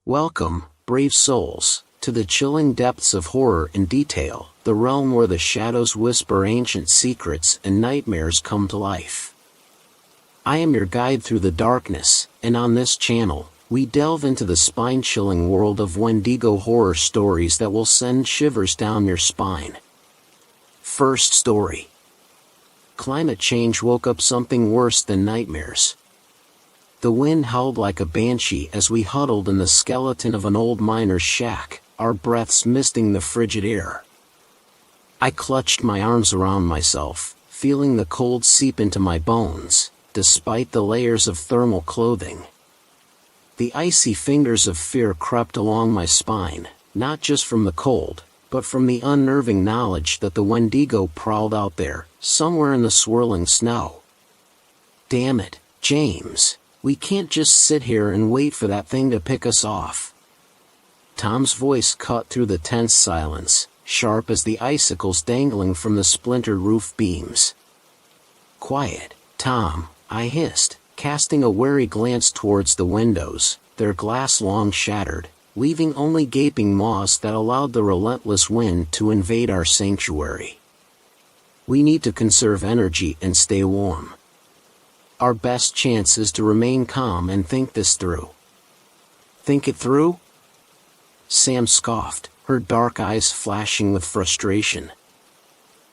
Welcome, brave souls, to the chilling depths of horror and detail, the realm where the shadows whisper ancient secrets and nightmares come to life. I am your guide through the darkness, and on this channel, we delve into the spine-chilling world of Wendigo horror stories that will send shivers down your spine. First story. Climate change woke up something worse than nightmares. The wind howled like a banshee as we huddled in the skeleton of an old miner's shack, our breaths misting the frigid air. I clutched my arms around myself, feeling the cold seep into my bones, despite the layers of thermal clothing. The icy fingers of fear crept along my spine, not just from the cold, but from the unnerving knowledge that the Wendigo prowled out there, somewhere in the swirling snow. Damn it, James. We can't just sit here and wait for that thing to pick us off. Tom's voice cut through the tense silence, sharp as the icicles dangling from the splintered roof beams. Quiet, Tom, I hissed, casting a wary glance towards the windows, their glass long shattered, leaving only gaping maws that allowed the relentless wind to invade our sanctuary. We need to conserve energy and stay warm. Our best chance is to remain calm and think this through. Think it through? Sam scoffed, her dark eyes flashing with frustration.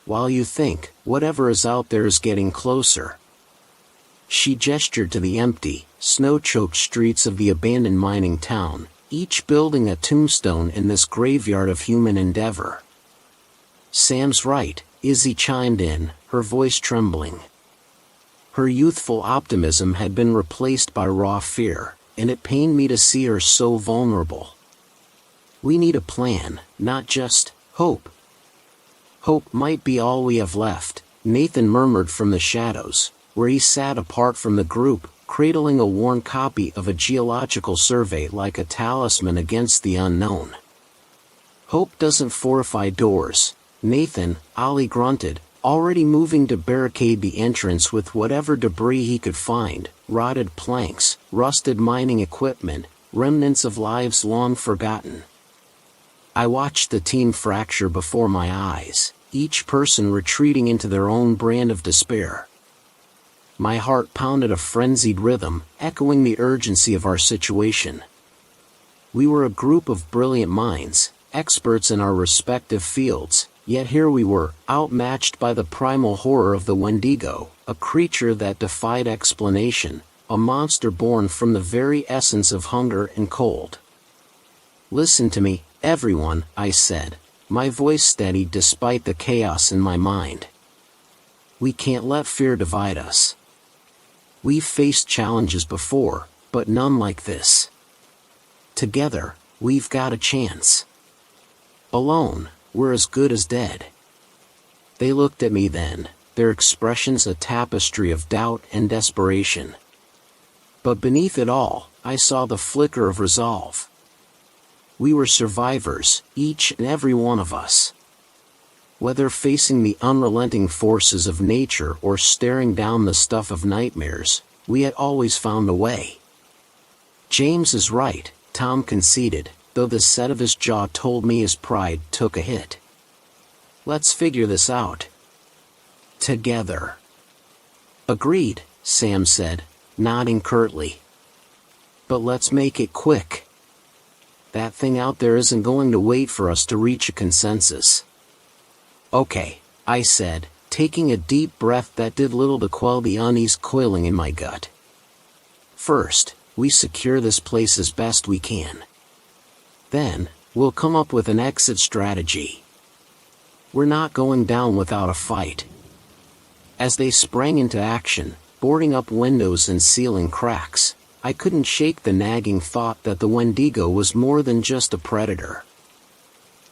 While you think, whatever is out there is getting closer. She gestured to the empty, snow-choked streets of the abandoned mining town, each building a tombstone in this graveyard of human endeavor. Sam's right, Izzy chimed in, her voice trembling. Her youthful optimism had been replaced by raw fear, and it pained me to see her so vulnerable. We need a plan, not just hope. Hope might be all we have left, Nathan murmured from the shadows, where he sat apart from the group, cradling a worn copy of a geological survey like a talisman against the unknown. Hope doesn't fortify doors, Nathan, Ollie grunted, already moving to barricade the entrance with whatever debris he could find, rotted planks, rusted mining equipment, remnants of lives long forgotten. I watched the team fracture before my eyes, each person retreating into their own brand of despair. My heart pounded a frenzied rhythm, echoing the urgency of our situation. We were a group of brilliant minds, experts in our respective fields, yet here we were, outmatched by the primal horror of the Wendigo, a creature that defied explanation, a monster born from the very essence of hunger and cold. Listen to me, everyone, I said, my voice steady despite the chaos in my mind. We can't let fear divide us. We've faced challenges before, but none like this. Together, we've got a chance. Alone, we're as good as dead. They looked at me then, their expressions a tapestry of doubt and desperation. But beneath it all, I saw the flicker of resolve. We were survivors, each and every one of us. Whether facing the unrelenting forces of nature or staring down the stuff of nightmares, we had always found a way. James is right, Tom conceded, though the set of his jaw told me his pride took a hit. Let's figure this out. Together. Agreed, Sam said, nodding curtly. But let's make it quick. That thing out there isn't going to wait for us to reach a consensus. Okay, I said, taking a deep breath that did little to quell the unease coiling in my gut. First, we secure this place as best we can. Then, we'll come up with an exit strategy. We're not going down without a fight. As they sprang into action, boarding up windows and sealing cracks, I couldn't shake the nagging thought that the Wendigo was more than just a predator.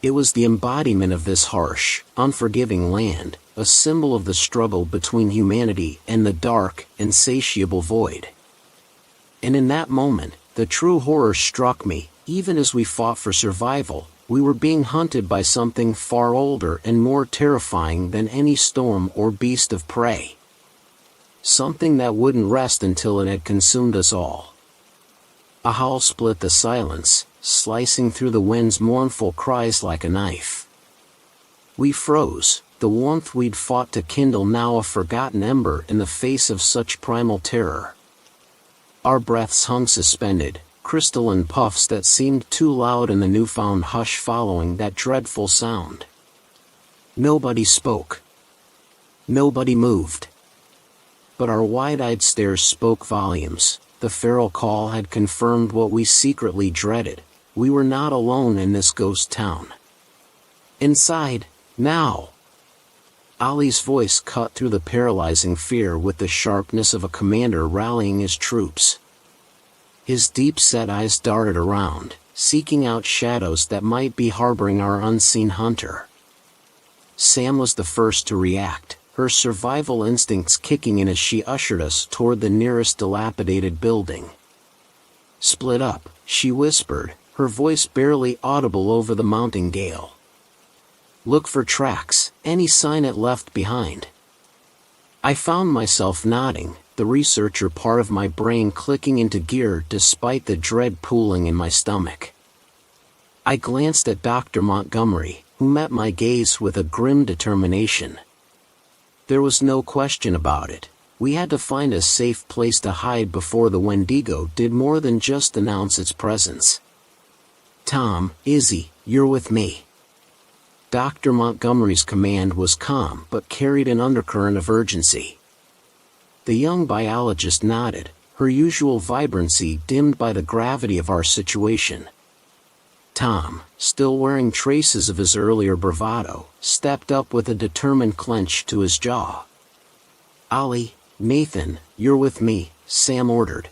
It was the embodiment of this harsh, unforgiving land, a symbol of the struggle between humanity and the dark, insatiable void. And in that moment, the true horror struck me. Even as we fought for survival, we were being hunted by something far older and more terrifying than any storm or beast of prey. Something that wouldn't rest until it had consumed us all. A howl split the silence, slicing through the wind's mournful cries like a knife. We froze, the warmth we'd fought to kindle now a forgotten ember in the face of such primal terror. Our breaths hung suspended, crystalline puffs that seemed too loud in the newfound hush following that dreadful sound. Nobody spoke. Nobody moved. But our wide-eyed stares spoke volumes. The feral call had confirmed what we secretly dreaded. We were not alone in this ghost town. Inside, now! Ali's voice cut through the paralyzing fear with the sharpness of a commander rallying his troops. His deep-set eyes darted around, seeking out shadows that might be harboring our unseen hunter. Sam was the first to react, her survival instincts kicking in as she ushered us toward the nearest dilapidated building. "Split up," she whispered, her voice barely audible over the mounting gale. "Look for tracks, any sign it left behind." I found myself nodding, the researcher part of my brain clicking into gear despite the dread pooling in my stomach. I glanced at Dr. Montgomery, who met my gaze with a grim determination. There was no question about it. We had to find a safe place to hide before the Wendigo did more than just announce its presence. "Tom, Izzy, you're with me." Dr. Montgomery's command was calm but carried an undercurrent of urgency. The young biologist nodded, her usual vibrancy dimmed by the gravity of our situation. Tom, still wearing traces of his earlier bravado, stepped up with a determined clench to his jaw. "Ali, Nathan, you're with me," Sam ordered.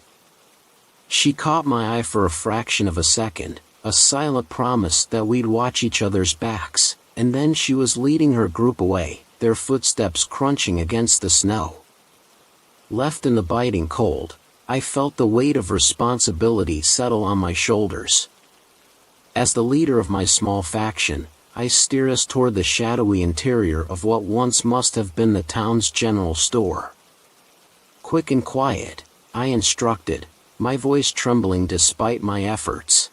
She caught my eye for a fraction of a second, a silent promise that we'd watch each other's backs, and then she was leading her group away, their footsteps crunching against the snow. Left in the biting cold, I felt the weight of responsibility settle on my shoulders. As the leader of my small faction, I steered us toward the shadowy interior of what once must have been the town's general store. "Quick and quiet," I instructed, my voice trembling despite my efforts.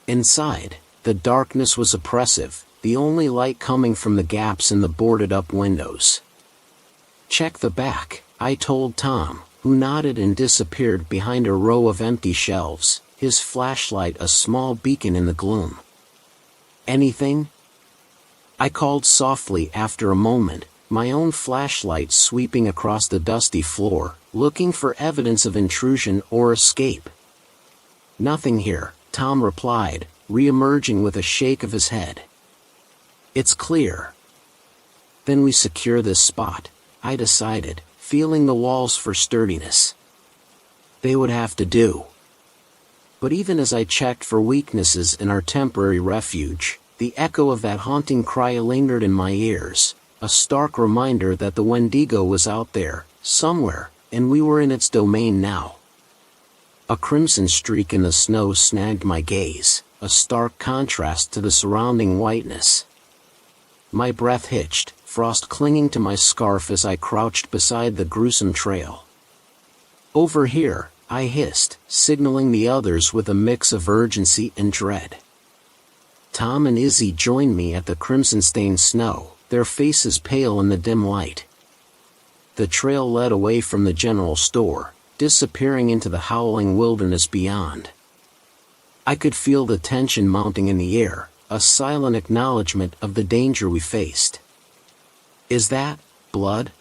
Inside, the darkness was oppressive, the only light coming from the gaps in the boarded-up windows. "Check the back," I told Tom, who nodded and disappeared behind a row of empty shelves, his flashlight a small beacon in the gloom. "Anything?" I called softly after a moment, my own flashlight sweeping across the dusty floor, looking for evidence of intrusion or escape. "Nothing here," Tom replied, re-emerging with a shake of his head. "It's clear." "Then we secure this spot," I decided, feeling the walls for sturdiness. They would have to do. But even as I checked for weaknesses in our temporary refuge, the echo of that haunting cry lingered in my ears, a stark reminder that the Wendigo was out there, somewhere, and we were in its domain now. A crimson streak in the snow snagged my gaze, a stark contrast to the surrounding whiteness. My breath hitched, frost clinging to my scarf as I crouched beside the gruesome trail. "Over here," I hissed, signaling the others with a mix of urgency and dread. Tom and Izzy joined me at the crimson-stained snow, their faces pale in the dim light. The trail led away from the general store, disappearing into the howling wilderness beyond. I could feel the tension mounting in the air, a silent acknowledgement of the danger we faced. "Is that blood?"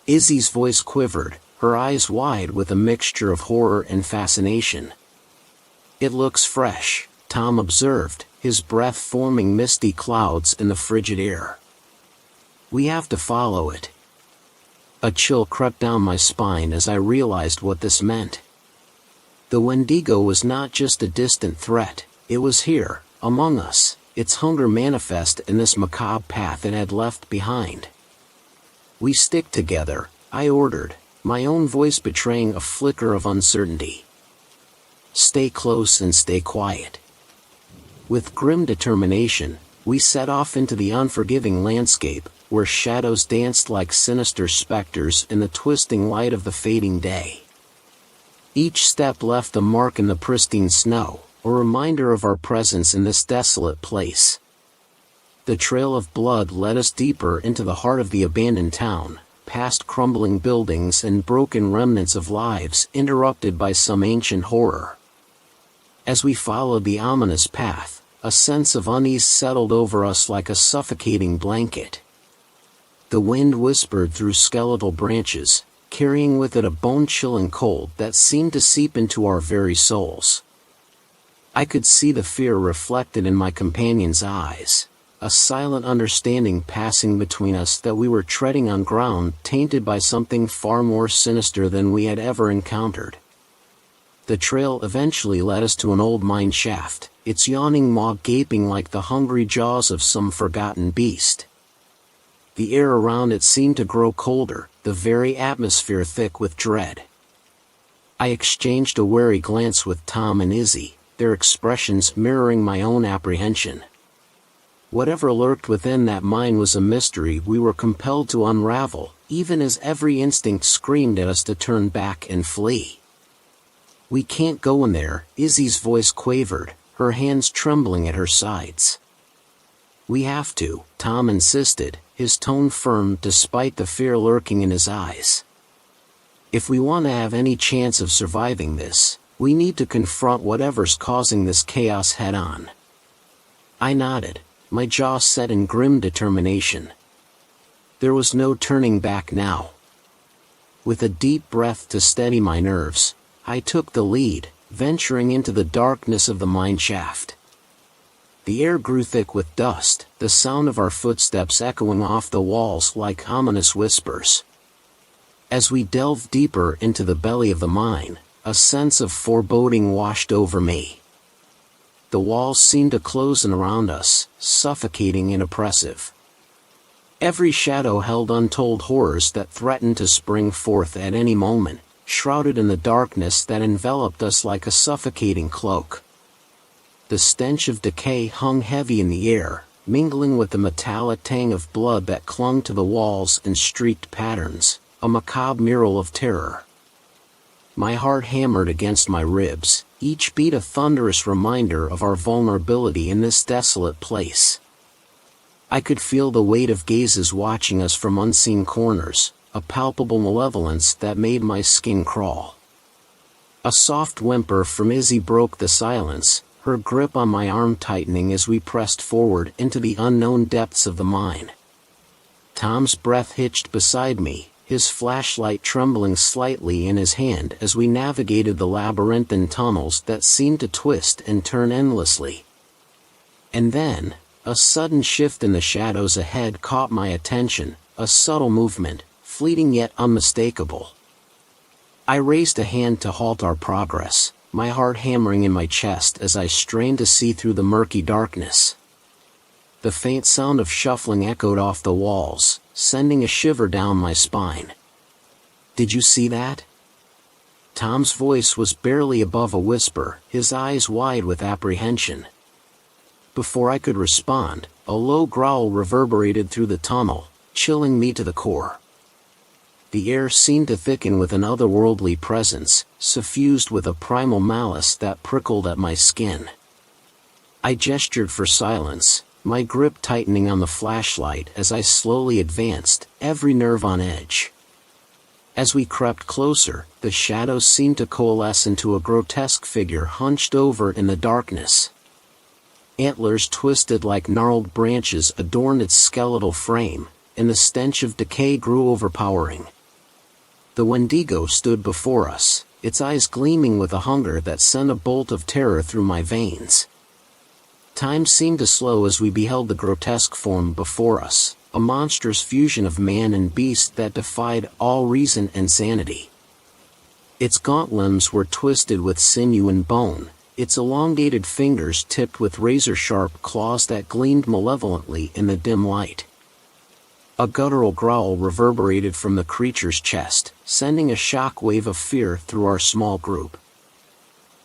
Izzy's voice quivered, her eyes wide with a mixture of horror and fascination. "It looks fresh," Tom observed, his breath forming misty clouds in the frigid air. "We have to follow it." A chill crept down my spine as I realized what this meant. The Wendigo was not just a distant threat, it was here, among us, its hunger manifest in this macabre path it had left behind. "We stick together," I ordered, my own voice betraying a flicker of uncertainty. "Stay close and stay quiet." With grim determination, we set off into the unforgiving landscape, where shadows danced like sinister specters in the twisting light of the fading day. Each step left a mark in the pristine snow, a reminder of our presence in this desolate place. The trail of blood led us deeper into the heart of the abandoned town, past crumbling buildings and broken remnants of lives interrupted by some ancient horror. As we followed the ominous path, a sense of unease settled over us like a suffocating blanket. The wind whispered through skeletal branches, carrying with it a bone-chilling cold that seemed to seep into our very souls. I could see the fear reflected in my companion's eyes, a silent understanding passing between us that we were treading on ground tainted by something far more sinister than we had ever encountered. The trail eventually led us to an old mine shaft, its yawning maw gaping like the hungry jaws of some forgotten beast. The air around it seemed to grow colder, the very atmosphere thick with dread. I exchanged a wary glance with Tom and Izzy, their expressions mirroring my own apprehension. Whatever lurked within that mine was a mystery we were compelled to unravel, even as every instinct screamed at us to turn back and flee. "We can't go in there," Izzy's voice quavered, her hands trembling at her sides. "We have to," Tom insisted, his tone firm despite the fear lurking in his eyes. "If we want to have any chance of surviving this, we need to confront whatever's causing this chaos head-on." I nodded, my jaw set in grim determination. There was no turning back now. With a deep breath to steady my nerves, I took the lead, venturing into the darkness of the mine shaft. The air grew thick with dust, the sound of our footsteps echoing off the walls like ominous whispers. As we delved deeper into the belly of the mine, a sense of foreboding washed over me. The walls seemed to close in around us, suffocating and oppressive. Every shadow held untold horrors that threatened to spring forth at any moment, shrouded in the darkness that enveloped us like a suffocating cloak. The stench of decay hung heavy in the air, mingling with the metallic tang of blood that clung to the walls in streaked patterns, a macabre mural of terror. My heart hammered against my ribs, each beat a thunderous reminder of our vulnerability in this desolate place. I could feel the weight of gazes watching us from unseen corners, a palpable malevolence that made my skin crawl. A soft whimper from Izzy broke the silence, her grip on my arm tightening as we pressed forward into the unknown depths of the mine. Tom's breath hitched beside me, his flashlight trembling slightly in his hand as we navigated the labyrinthine tunnels that seemed to twist and turn endlessly. And then, a sudden shift in the shadows ahead caught my attention, a subtle movement, fleeting yet unmistakable. I raised a hand to halt our progress, my heart hammering in my chest as I strained to see through the murky darkness. The faint sound of shuffling echoed off the walls, sending a shiver down my spine. "Did you see that?" Tom's voice was barely above a whisper, his eyes wide with apprehension. Before I could respond, a low growl reverberated through the tunnel, chilling me to the core. The air seemed to thicken with an otherworldly presence, suffused with a primal malice that prickled at my skin. I gestured for silence, my grip tightening on the flashlight as I slowly advanced, every nerve on edge. As we crept closer, the shadows seemed to coalesce into a grotesque figure hunched over in the darkness. Antlers twisted like gnarled branches adorned its skeletal frame, and the stench of decay grew overpowering. The Wendigo stood before us, its eyes gleaming with a hunger that sent a bolt of terror through my veins. Time seemed to slow as we beheld the grotesque form before us, a monstrous fusion of man and beast that defied all reason and sanity. Its gaunt limbs were twisted with sinew and bone, its elongated fingers tipped with razor-sharp claws that gleamed malevolently in the dim light. A guttural growl reverberated from the creature's chest, sending a shock wave of fear through our small group.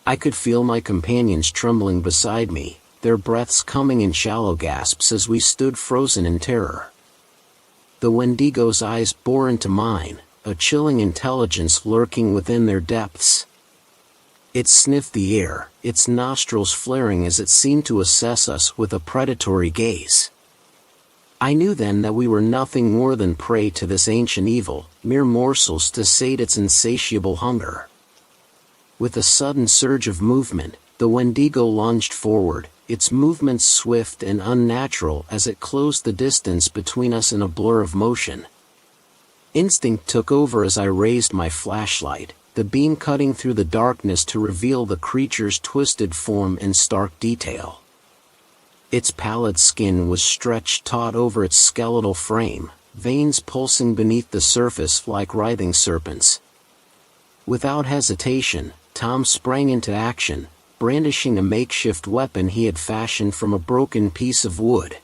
I could feel my companions trembling beside me, their breaths coming in shallow gasps as we stood frozen in terror. The Wendigo's eyes bore into mine, a chilling intelligence lurking within their depths. It sniffed the air, its nostrils flaring as it seemed to assess us with a predatory gaze. I knew then that we were nothing more than prey to this ancient evil, mere morsels to sate its insatiable hunger. With a sudden surge of movement, the Wendigo lunged forward, its movements swift and unnatural as it closed the distance between us in a blur of motion. Instinct took over as I raised my flashlight, the beam cutting through the darkness to reveal the creature's twisted form in stark detail. Its pallid skin was stretched taut over its skeletal frame, veins pulsing beneath the surface like writhing serpents. Without hesitation, Tom sprang into action, brandishing a makeshift weapon he had fashioned from a broken piece of wood.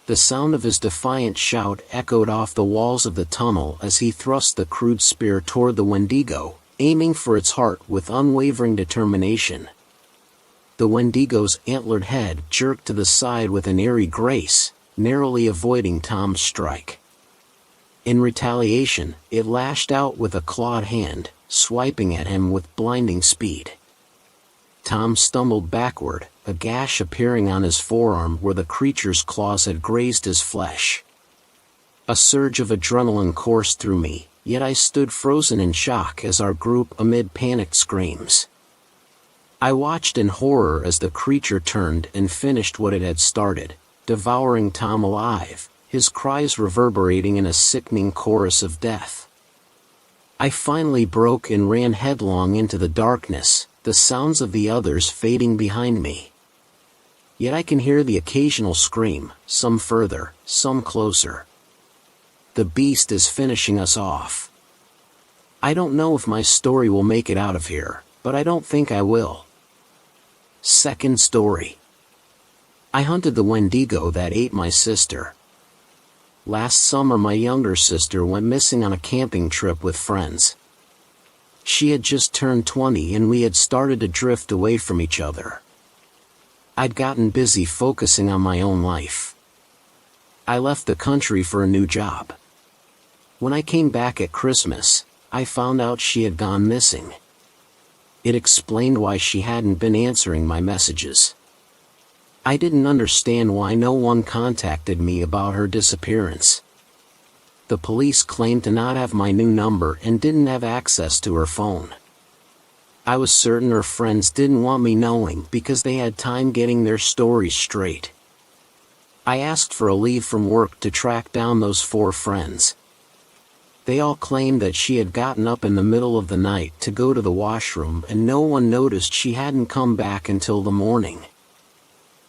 The sound of his defiant shout echoed off the walls of the tunnel as he thrust the crude spear toward the Wendigo, aiming for its heart with unwavering determination. The Wendigo's antlered head jerked to the side with an eerie grace, narrowly avoiding Tom's strike. In retaliation, it lashed out with a clawed hand, swiping at him with blinding speed. Tom stumbled backward, a gash appearing on his forearm where the creature's claws had grazed his flesh. A surge of adrenaline coursed through me, yet I stood frozen in shock as our group amid panicked screams. I watched in horror as the creature turned and finished what it had started, devouring Tom alive, his cries reverberating in a sickening chorus of death. I finally broke and ran headlong into the darkness, the sounds of the others fading behind me. Yet I can hear the occasional scream, some further, some closer. The beast is finishing us off. I don't know if my story will make it out of here, but I don't think I will. Second story. I hunted the Wendigo that ate my sister. Last summer my younger sister went missing on a camping trip with friends. She had just turned 20 and we had started to drift away from each other. I'd gotten busy focusing on my own life. I left the country for a new job. When I came back at Christmas, I found out she had gone missing. It explained why she hadn't been answering my messages. I didn't understand why no one contacted me about her disappearance. The police claimed to not have my new number and didn't have access to her phone. I was certain her friends didn't want me knowing because they had time getting their stories straight. I asked for a leave from work to track down those 4 friends. They all claimed that she had gotten up in the middle of the night to go to the washroom and no one noticed she hadn't come back until the morning.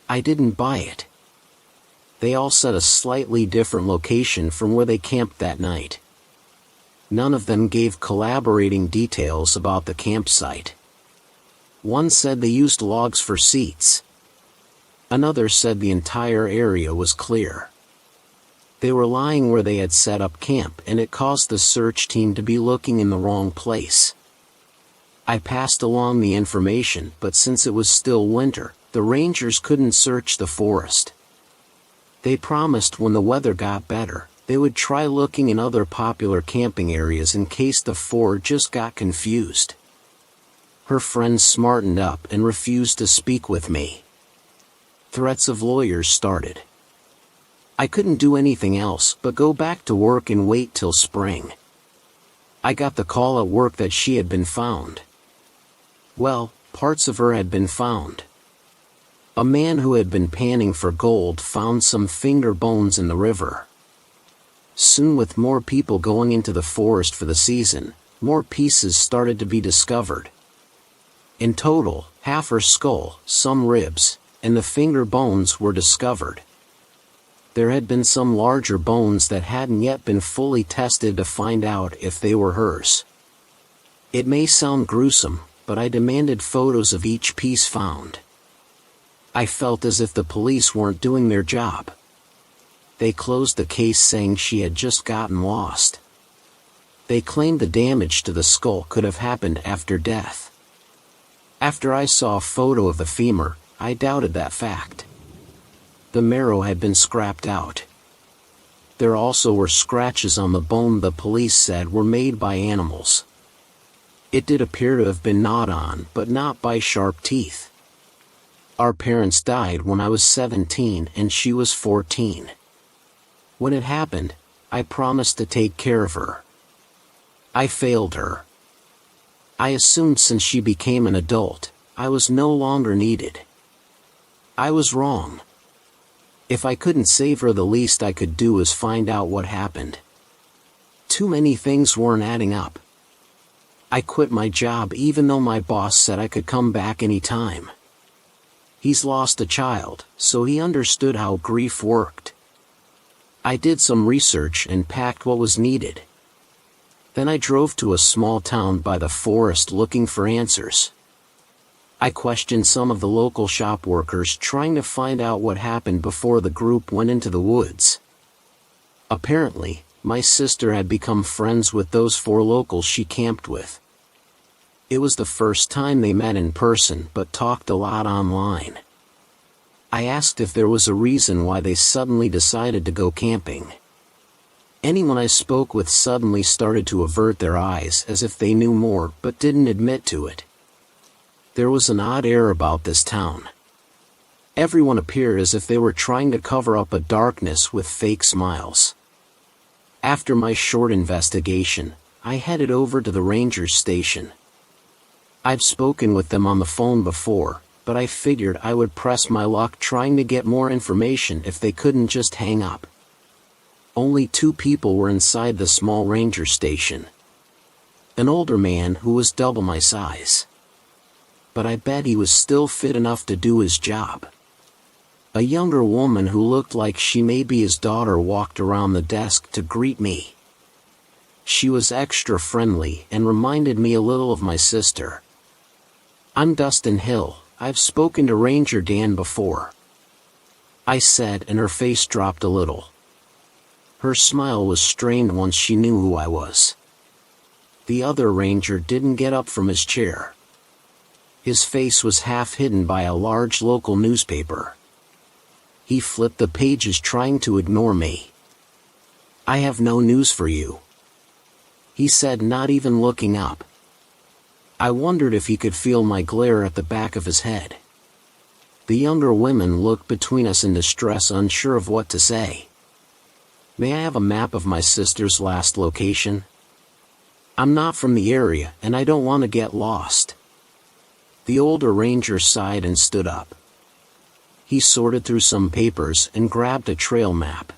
I didn't buy it. They all said a slightly different location from where they camped that night. None of them gave collaborating details about the campsite. One said they used logs for seats. Another said the entire area was clear. They were lying where they had set up camp and it caused the search team to be looking in the wrong place. I passed along the information, but since it was still winter, the rangers couldn't search the forest. They promised when the weather got better, they would try looking in other popular camping areas in case the 4 just got confused. Her friends smartened up and refused to speak with me. Threats of lawyers started. I couldn't do anything else but go back to work and wait till spring. I got the call at work that she had been found. Well, parts of her had been found. A man who had been panning for gold found some finger bones in the river. Soon, with more people going into the forest for the season, more pieces started to be discovered. In total, half her skull, some ribs, and the finger bones were discovered. There had been some larger bones that hadn't yet been fully tested to find out if they were hers. It may sound gruesome, but I demanded photos of each piece found. I felt as if the police weren't doing their job. They closed the case saying she had just gotten lost. They claimed the damage to the skull could have happened after death. After I saw a photo of the femur, I doubted that fact. The marrow had been scrapped out. There also were scratches on the bone the police said were made by animals. It did appear to have been gnawed on, but not by sharp teeth. Our parents died when I was 17 and she was 14. When it happened, I promised to take care of her. I failed her. I assumed since she became an adult, I was no longer needed. I was wrong. If I couldn't save her, the least I could do is find out what happened. Too many things weren't adding up. I quit my job even though my boss said I could come back any time. He's lost a child, so he understood how grief worked. I did some research and packed what was needed. Then I drove to a small town by the forest looking for answers. I questioned some of the local shop workers trying to find out what happened before the group went into the woods. Apparently, my sister had become friends with those 4 locals she camped with. It was the first time they met in person but talked a lot online. I asked if there was a reason why they suddenly decided to go camping. Anyone I spoke with suddenly started to avert their eyes as if they knew more but didn't admit to it. There was an odd air about this town. Everyone appeared as if they were trying to cover up a darkness with fake smiles. After my short investigation, I headed over to the ranger's station. I've spoken with them on the phone before, but I figured I would press my luck trying to get more information if they couldn't just hang up. Only 2 people were inside the small ranger station. An older man who was double my size. But I bet he was still fit enough to do his job. A younger woman who looked like she may be his daughter walked around the desk to greet me. She was extra friendly and reminded me a little of my sister. "I'm Dustin Hill. I've spoken to Ranger Dan before," I said, and her face dropped a little. Her smile was strained once she knew who I was. The other ranger didn't get up from his chair. His face was half hidden by a large local newspaper. He flipped the pages trying to ignore me. "I have no news for you," he said, not even looking up. I wondered if he could feel my glare at the back of his head. The younger women looked between us in distress, unsure of what to say. "May I have a map of my sister's last location? I'm not from the area and I don't want to get lost." The older ranger sighed and stood up. He sorted through some papers and grabbed a trail map.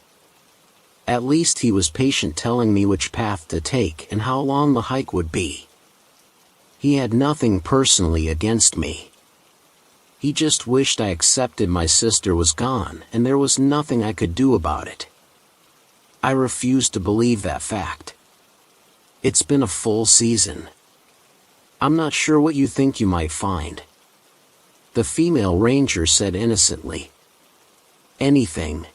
At least he was patient, telling me which path to take and how long the hike would be. He had nothing personally against me. He just wished I accepted my sister was gone and there was nothing I could do about it. I refused to believe that fact. It's been a full season. "I'm not sure what you think you might find," the female ranger said innocently. "Anything,"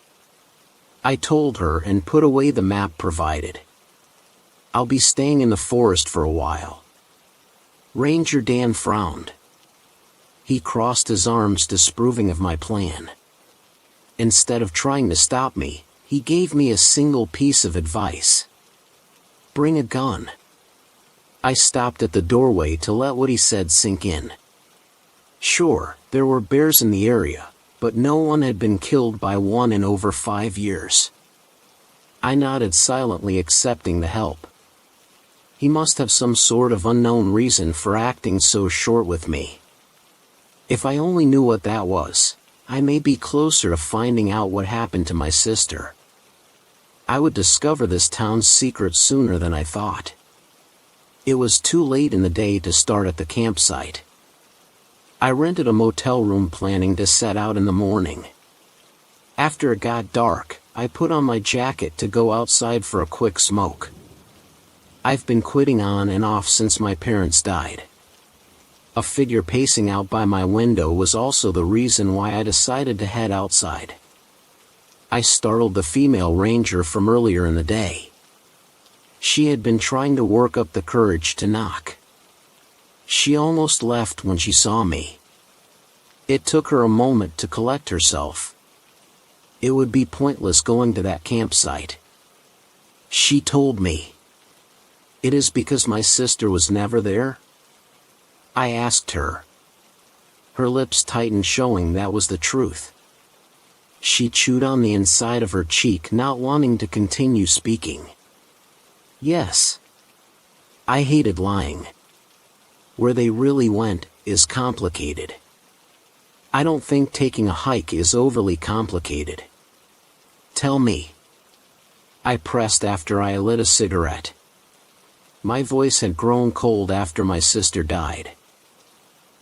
I told her and put away the map provided. "I'll be staying in the forest for a while." Ranger Dan frowned. He crossed his arms, disapproving of my plan. Instead of trying to stop me, he gave me a single piece of advice. "Bring a gun." I stopped at the doorway to let what he said sink in. Sure, there were bears in the area, but no one had been killed by one in over 5 years. I nodded silently, accepting the help. He must have some sort of unknown reason for acting so short with me. If I only knew what that was, I may be closer to finding out what happened to my sister. I would discover this town's secret sooner than I thought. It was too late in the day to start at the campsite. I rented a motel room, planning to set out in the morning. After it got dark, I put on my jacket to go outside for a quick smoke. I've been quitting on and off since my parents died. A figure pacing out by my window was also the reason why I decided to head outside. I startled the female ranger from earlier in the day. She had been trying to work up the courage to knock. She almost left when she saw me. It took her a moment to collect herself. It would be pointless going to that campsite, she told me. "It is because my sister was never there?" I asked her. Her lips tightened, showing that was the truth. She chewed on the inside of her cheek, not wanting to continue speaking. Yes. I hated lying. Where they really went is complicated. I don't think taking a hike is overly complicated. Tell me. I pressed after I lit a cigarette. My voice had grown cold after my sister died.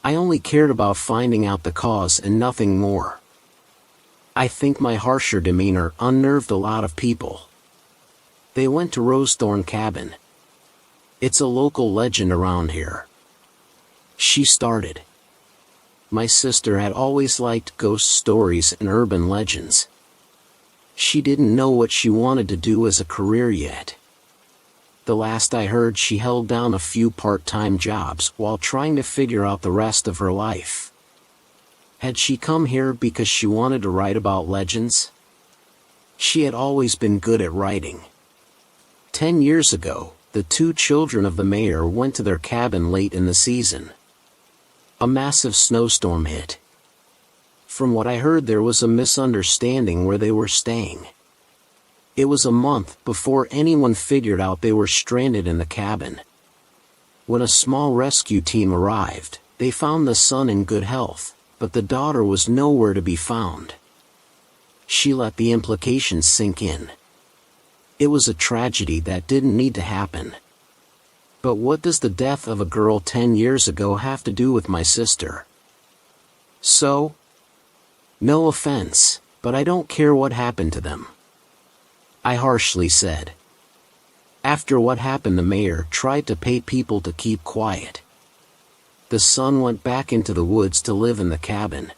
I only cared about finding out the cause and nothing more. I think my harsher demeanor unnerved a lot of people. They went to Rosethorn Cabin. It's a local legend around here. She started. My sister had always liked ghost stories and urban legends. She didn't know what she wanted to do as a career yet. The last I heard, she held down a few part-time jobs while trying to figure out the rest of her life. Had she come here because she wanted to write about legends? She had always been good at writing. 10 years ago, the 2 children of the mayor went to their cabin late in the season. A massive snowstorm hit. From what I heard, there was a misunderstanding where they were staying. It was a month before anyone figured out they were stranded in the cabin. When a small rescue team arrived, they found the son in good health, but the daughter was nowhere to be found. She let the implications sink in. It was a tragedy that didn't need to happen. But what does the death of a girl 10 years ago have to do with my sister? So? No offense, but I don't care what happened to them. I harshly said. After what happened, the mayor tried to pay people to keep quiet. The son went back into the woods to live in the cabin.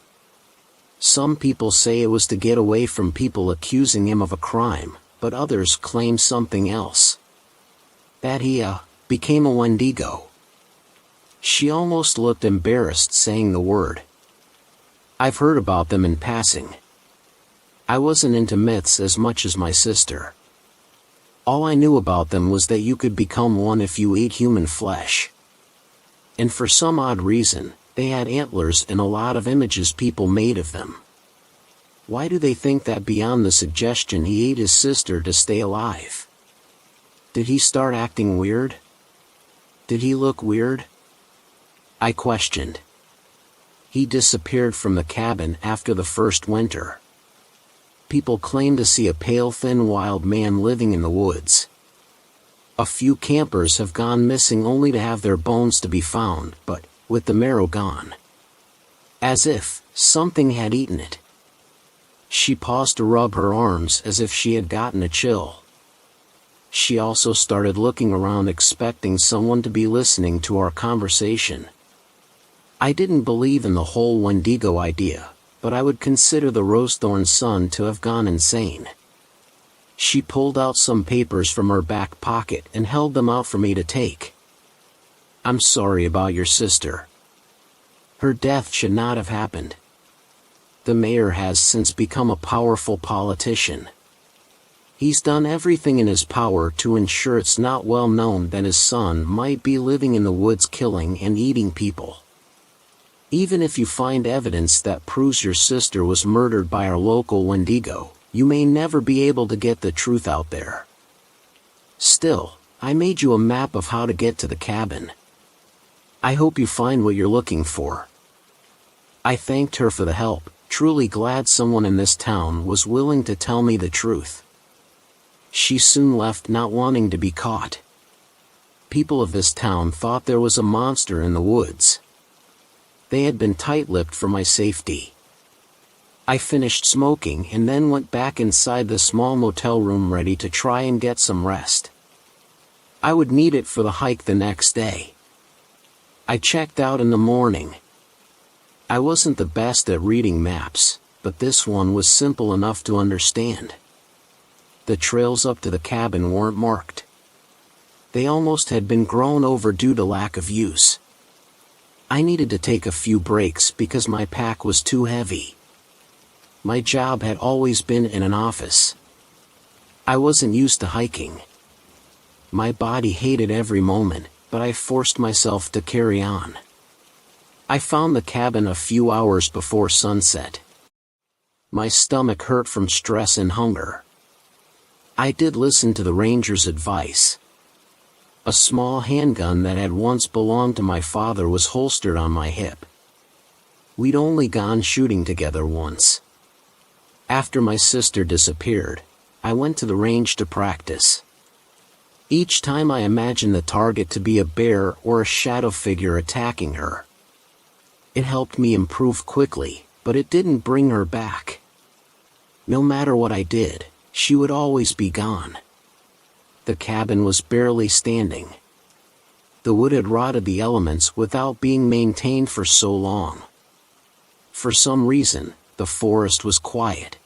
Some people say it was to get away from people accusing him of a crime, but others claim something else. That he, became a Wendigo. She almost looked embarrassed saying the word. I've heard about them in passing. I wasn't into myths as much as my sister. All I knew about them was that you could become one if you ate human flesh. And for some odd reason, they had antlers and a lot of images people made of them. Why do they think that beyond the suggestion he ate his sister to stay alive? Did he start acting weird? Did he look weird? I questioned. He disappeared from the cabin after the first winter. People claim to see a pale, thin, wild man living in the woods. A few campers have gone missing only to have their bones to be found, but with the marrow gone. As if something had eaten it. She paused to rub her arms as if she had gotten a chill. She also started looking around, expecting someone to be listening to our conversation. I didn't believe in the whole Wendigo idea, but I would consider the Rosethorn son to have gone insane. She pulled out some papers from her back pocket and held them out for me to take. I'm sorry about your sister. Her death should not have happened. The mayor has since become a powerful politician. He's done everything in his power to ensure it's not well known that his son might be living in the woods killing and eating people. Even if you find evidence that proves your sister was murdered by our local Wendigo, you may never be able to get the truth out there. Still, I made you a map of how to get to the cabin. I hope you find what you're looking for. I thanked her for the help, truly glad someone in this town was willing to tell me the truth. She soon left, not wanting to be caught. People of this town thought there was a monster in the woods. They had been tight-lipped for my safety. I finished smoking and then went back inside the small motel room ready to try and get some rest. I would need it for the hike the next day. I checked out in the morning. I wasn't the best at reading maps, but this one was simple enough to understand. The trails up to the cabin weren't marked. They almost had been grown over due to lack of use. I needed to take a few breaks because my pack was too heavy. My job had always been in an office. I wasn't used to hiking. My body hated every moment, but I forced myself to carry on. I found the cabin a few hours before sunset. My stomach hurt from stress and hunger. I did listen to the ranger's advice. A small handgun that had once belonged to my father was holstered on my hip. We'd only gone shooting together once. After my sister disappeared, I went to the range to practice. Each time I imagined the target to be a bear or a shadow figure attacking her. It helped me improve quickly, but it didn't bring her back. No matter what I did, she would always be gone. The cabin was barely standing. The wood had rotted the elements without being maintained for so long. For some reason, the forest was quiet.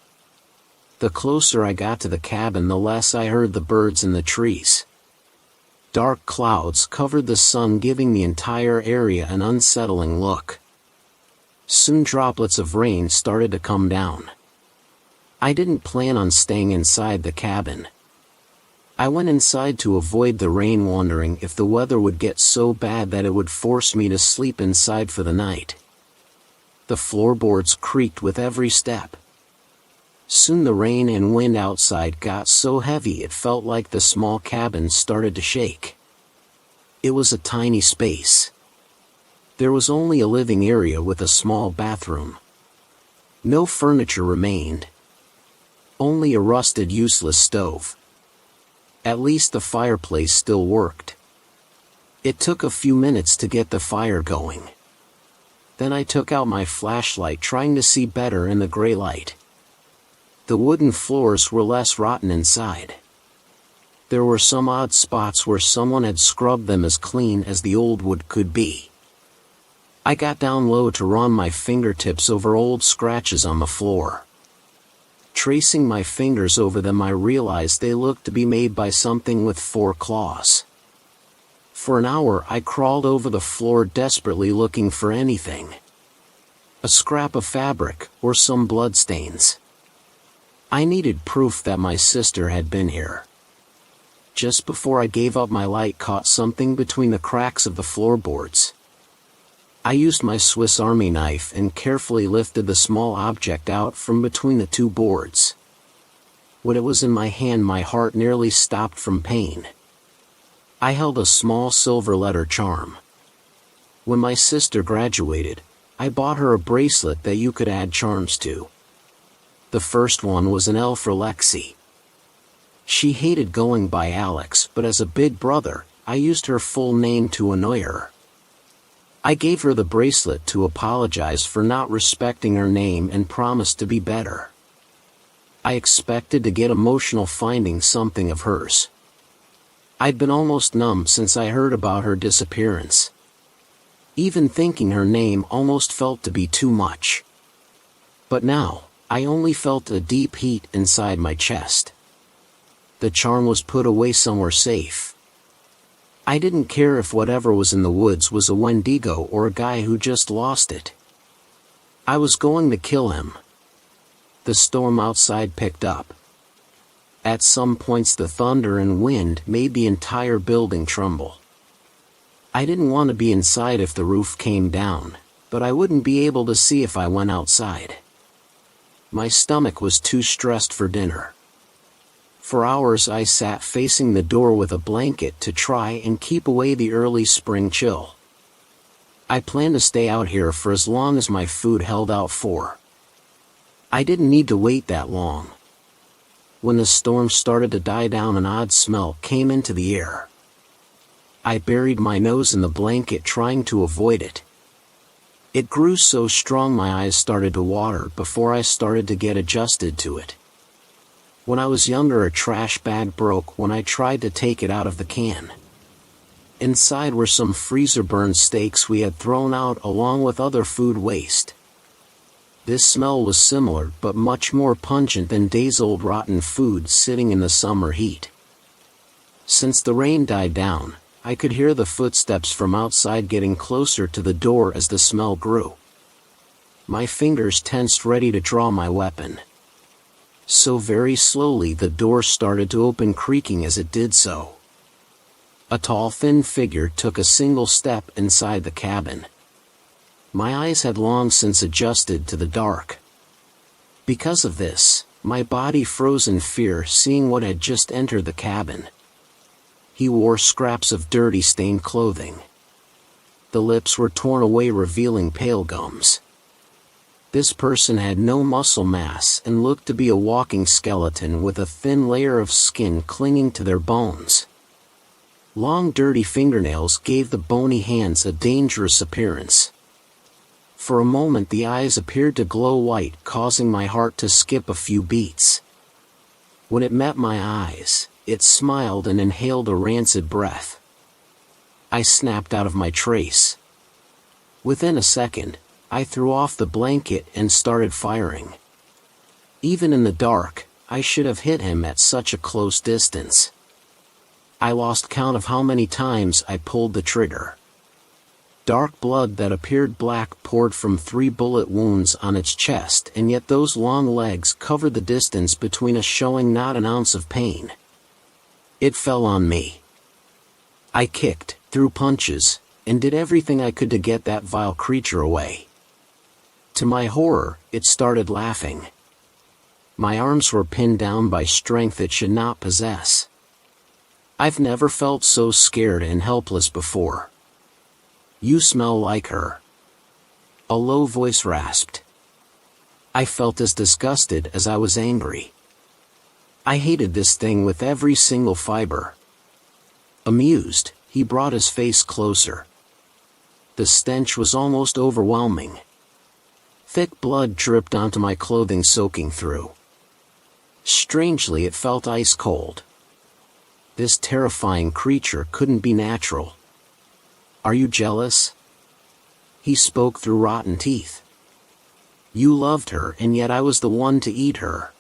The closer I got to the cabin, the less I heard the birds in the trees. Dark clouds covered the sun, giving the entire area an unsettling look. Soon droplets of rain started to come down. I didn't plan on staying inside the cabin. I went inside to avoid the rain, wondering if the weather would get so bad that it would force me to sleep inside for the night. The floorboards creaked with every step. Soon the rain and wind outside got so heavy it felt like the small cabin started to shake. It was a tiny space. There was only a living area with a small bathroom. No furniture remained. Only a rusted, useless stove. At least the fireplace still worked. It took a few minutes to get the fire going. Then I took out my flashlight, trying to see better in the gray light. The wooden floors were less rotten inside. There were some odd spots where someone had scrubbed them as clean as the old wood could be. I got down low to run my fingertips over old scratches on the floor. Tracing my fingers over them, I realized they looked to be made by something with 4 claws. For an hour I crawled over the floor, desperately looking for anything. A scrap of fabric, or some bloodstains. I needed proof that my sister had been here. Just before I gave up, my light caught something between the cracks of the floorboards. I used my Swiss Army knife and carefully lifted the small object out from between the 2 boards. When it was in my hand, my heart nearly stopped from pain. I held a small silver letter charm. When my sister graduated, I bought her a bracelet that you could add charms to. The first one was an L for Lexi. She hated going by Alex, but as a big brother, I used her full name to annoy her. I gave her the bracelet to apologize for not respecting her name and promised to be better. I expected to get emotional finding something of hers. I'd been almost numb since I heard about her disappearance. Even thinking her name almost felt to be too much. But now, I only felt a deep heat inside my chest. The charm was put away somewhere safe. I didn't care if whatever was in the woods was a Wendigo or a guy who just lost it. I was going to kill him. The storm outside picked up. At some points the thunder and wind made the entire building tremble. I didn't want to be inside if the roof came down, but I wouldn't be able to see if I went outside. My stomach was too stressed for dinner. For hours I sat facing the door with a blanket to try and keep away the early spring chill. I planned to stay out here for as long as my food held out for. I didn't need to wait that long. When the storm started to die down, an odd smell came into the air. I buried my nose in the blanket, trying to avoid it. It grew so strong my eyes started to water before I started to get adjusted to it. When I was younger, a trash bag broke when I tried to take it out of the can. Inside were some freezer-burned steaks we had thrown out along with other food waste. This smell was similar but much more pungent than days-old rotten food sitting in the summer heat. Since the rain died down, I could hear the footsteps from outside getting closer to the door as the smell grew. My fingers tensed, ready to draw my weapon. So very slowly the door started to open, creaking as it did so. A tall, thin figure took a single step inside the cabin. My eyes had long since adjusted to the dark. Because of this, my body froze in fear seeing what had just entered the cabin. He wore scraps of dirty stained clothing. The lips were torn away revealing pale gums. This person had no muscle mass and looked to be a walking skeleton with a thin layer of skin clinging to their bones. Long dirty fingernails gave the bony hands a dangerous appearance. For a moment the eyes appeared to glow white, causing my heart to skip a few beats. When it met my eyes, it smiled and inhaled a rancid breath. I snapped out of my trace. Within a second, I threw off the blanket and started firing. Even in the dark, I should have hit him at such a close distance. I lost count of how many times I pulled the trigger. Dark blood that appeared black poured from 3 bullet wounds on its chest, and yet those long legs covered the distance between us, showing not an ounce of pain. It fell on me. I kicked, threw punches, and did everything I could to get that vile creature away. To my horror, it started laughing. My arms were pinned down by strength it should not possess. I've never felt so scared and helpless before. "You smell like her," a low voice rasped. I felt as disgusted as I was angry. I hated this thing with every single fiber. Amused, he brought his face closer. The stench was almost overwhelming. Thick blood dripped onto my clothing, soaking through. Strangely, it felt ice cold. This terrifying creature couldn't be natural. "Are you jealous?" He spoke through rotten teeth. "You loved her, and yet I was the one to eat her.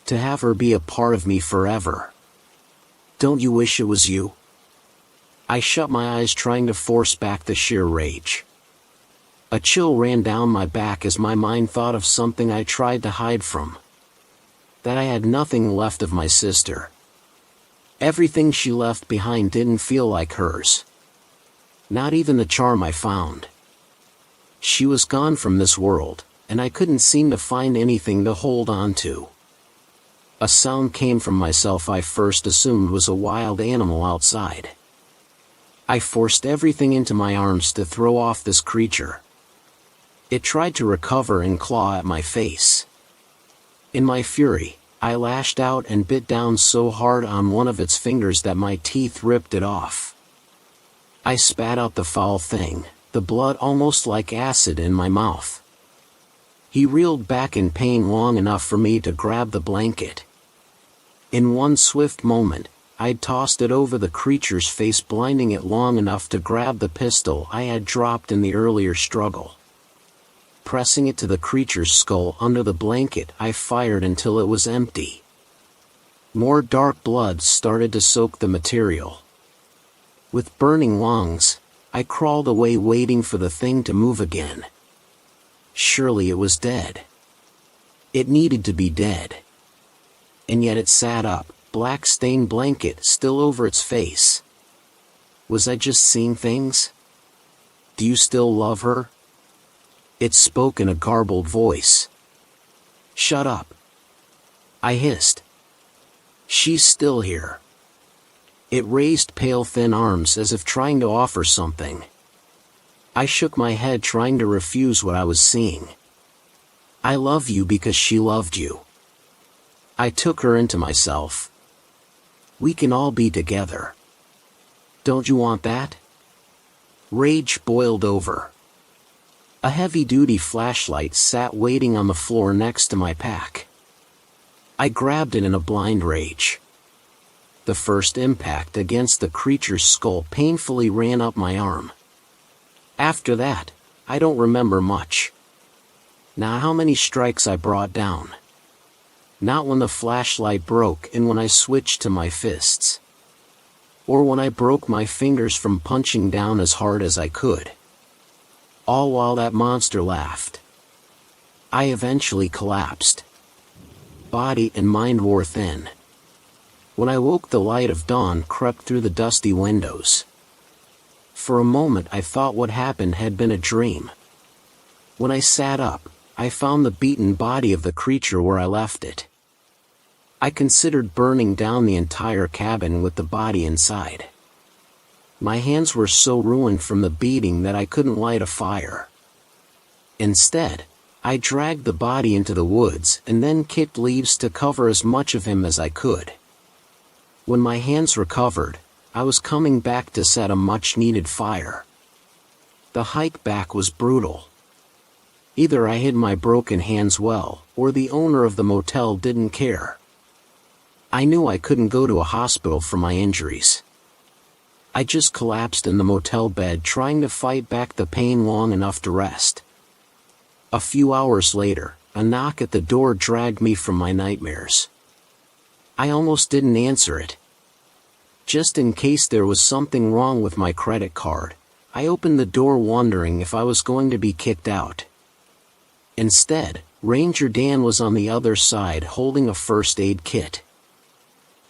To have her be a part of me forever. Don't you wish it was you?" I shut my eyes, trying to force back the sheer rage. A chill ran down my back as my mind thought of something I tried to hide from. That I had nothing left of my sister. Everything she left behind didn't feel like hers. Not even the charm I found. She was gone from this world, and I couldn't seem to find anything to hold on to. A sound came from myself I first assumed was a wild animal outside. I forced everything into my arms to throw off this creature. It tried to recover and claw at my face. In my fury, I lashed out and bit down so hard on one of its fingers that my teeth ripped it off. I spat out the foul thing, the blood almost like acid in my mouth. He reeled back in pain long enough for me to grab the blanket. In one swift moment, I'd tossed it over the creature's face, blinding it long enough to grab the pistol I had dropped in the earlier struggle. Pressing it to the creature's skull under the blanket, I fired until it was empty. More dark blood started to soak the material. With burning lungs, I crawled away, waiting for the thing to move again. Surely it was dead. It needed to be dead. And yet it sat up, black-stained blanket still over its face. Was I just seeing things? "Do you still love her?" It spoke in a garbled voice. "Shut up," I hissed. "She's still here." It raised pale thin arms as if trying to offer something. I shook my head, trying to refuse what I was seeing. "I love you because she loved you." I took her into myself. "We can all be together. Don't you want that?" Rage boiled over. A heavy-duty flashlight sat waiting on the floor next to my pack. I grabbed it in a blind rage. The first impact against the creature's skull painfully ran up my arm. After that, I don't remember much. Not how many strikes I brought down. Not when the flashlight broke and when I switched to my fists. Or when I broke my fingers from punching down as hard as I could. All while that monster laughed. I eventually collapsed. Body and mind wore thin. When I woke, the light of dawn crept through the dusty windows. For a moment I thought what happened had been a dream. When I sat up, I found the beaten body of the creature where I left it. I considered burning down the entire cabin with the body inside. My hands were so ruined from the beating that I couldn't light a fire. Instead, I dragged the body into the woods and then kicked leaves to cover as much of him as I could. When my hands recovered, I was coming back to set a much-needed fire. The hike back was brutal. Either I hid my broken hands well, or the owner of the motel didn't care. I knew I couldn't go to a hospital for my injuries. I just collapsed in the motel bed trying to fight back the pain long enough to rest. A few hours later, a knock at the door dragged me from my nightmares. I almost didn't answer it. Just in case there was something wrong with my credit card, I opened the door wondering if I was going to be kicked out. Instead, Ranger Dan was on the other side holding a first aid kit.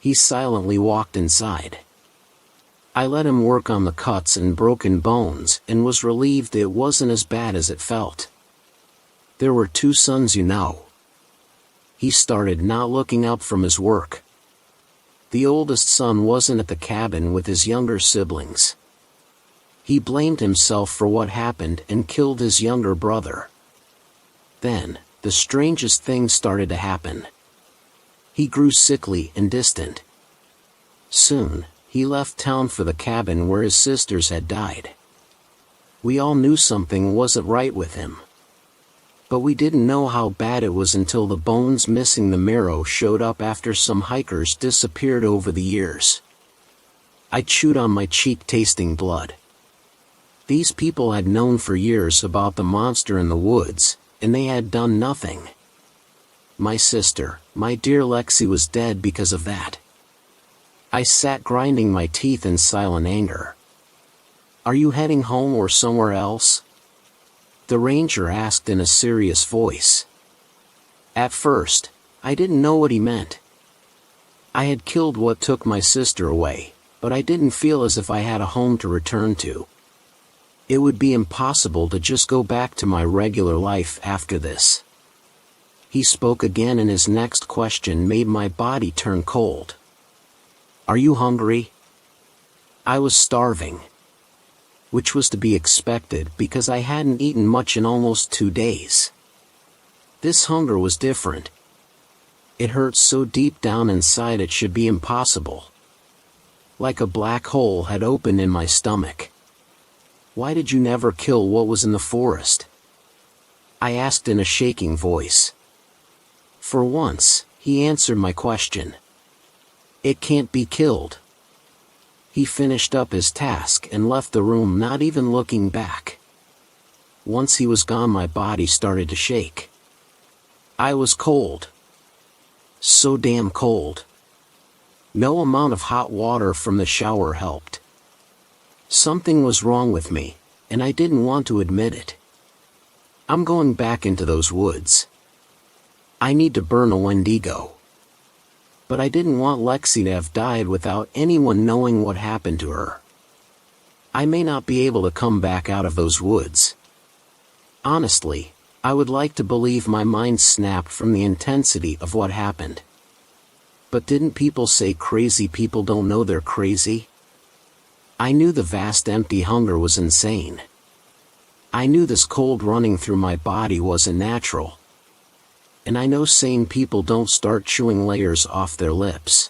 He silently walked inside. I let him work on the cuts and broken bones and was relieved it wasn't as bad as it felt. There were 2 sons, you know. He started not looking up from his work. The oldest son wasn't at the cabin with his younger siblings. He blamed himself for what happened and killed his younger brother. Then, the strangest thing started to happen. He grew sickly and distant. Soon, he left town for the cabin where his sisters had died. We all knew something wasn't right with him. But we didn't know how bad it was until the bones missing the marrow showed up after some hikers disappeared over the years. I chewed on my cheek tasting blood. These people had known for years about the monster in the woods, and they had done nothing. My sister, my dear Lexi, was dead because of that. I sat grinding my teeth in silent anger. "Are you heading home or somewhere else?" the ranger asked in a serious voice. At first, I didn't know what he meant. I had killed what took my sister away, but I didn't feel as if I had a home to return to. It would be impossible to just go back to my regular life after this. He spoke again and his next question made my body turn cold. "Are you hungry?" I was starving. Which was to be expected because I hadn't eaten much in almost 2 days. This hunger was different. It hurt so deep down inside it should be impossible. Like a black hole had opened in my stomach. "Why did you never kill what was in the forest?" I asked in a shaking voice. For once, he answered my question. "It can't be killed." He finished up his task and left the room, not even looking back. Once he was gone, my body started to shake. I was cold. So damn cold. No amount of hot water from the shower helped. Something was wrong with me, and I didn't want to admit it. I'm going back into those woods. I need to burn a Wendigo. But I didn't want Lexi to have died without anyone knowing what happened to her. I may not be able to come back out of those woods. Honestly, I would like to believe my mind snapped from the intensity of what happened. But didn't people say crazy people don't know they're crazy? I knew the vast empty hunger was insane. I knew this cold running through my body wasn't natural. And I know sane people don't start chewing layers off their lips.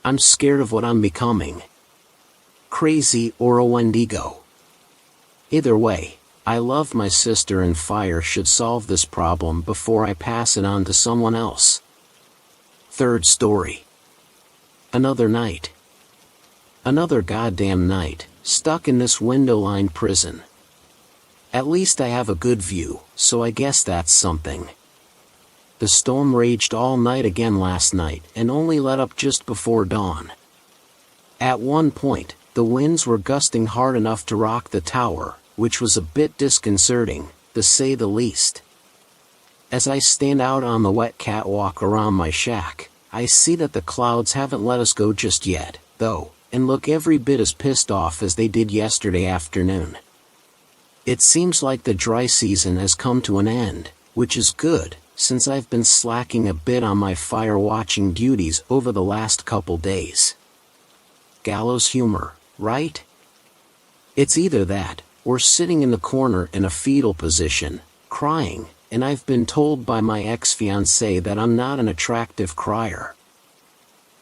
I'm scared of what I'm becoming. Crazy or a Wendigo. Either way, I love my sister and fire should solve this problem before I pass it on to someone else. Third story. Another night. Another goddamn night, stuck in this window-lined prison. At least I have a good view, so I guess that's something. The storm raged all night again last night and only let up just before dawn. At one point, the winds were gusting hard enough to rock the tower, which was a bit disconcerting, to say the least. As I stand out on the wet catwalk around my shack, I see that the clouds haven't let us go just yet, though, and look every bit as pissed off as they did yesterday afternoon. It seems like the dry season has come to an end, which is good, since I've been slacking a bit on my fire watching duties over the last couple days. Gallows humor, right? It's either that, or sitting in the corner in a fetal position, crying, and I've been told by my ex-fiancée that I'm not an attractive crier.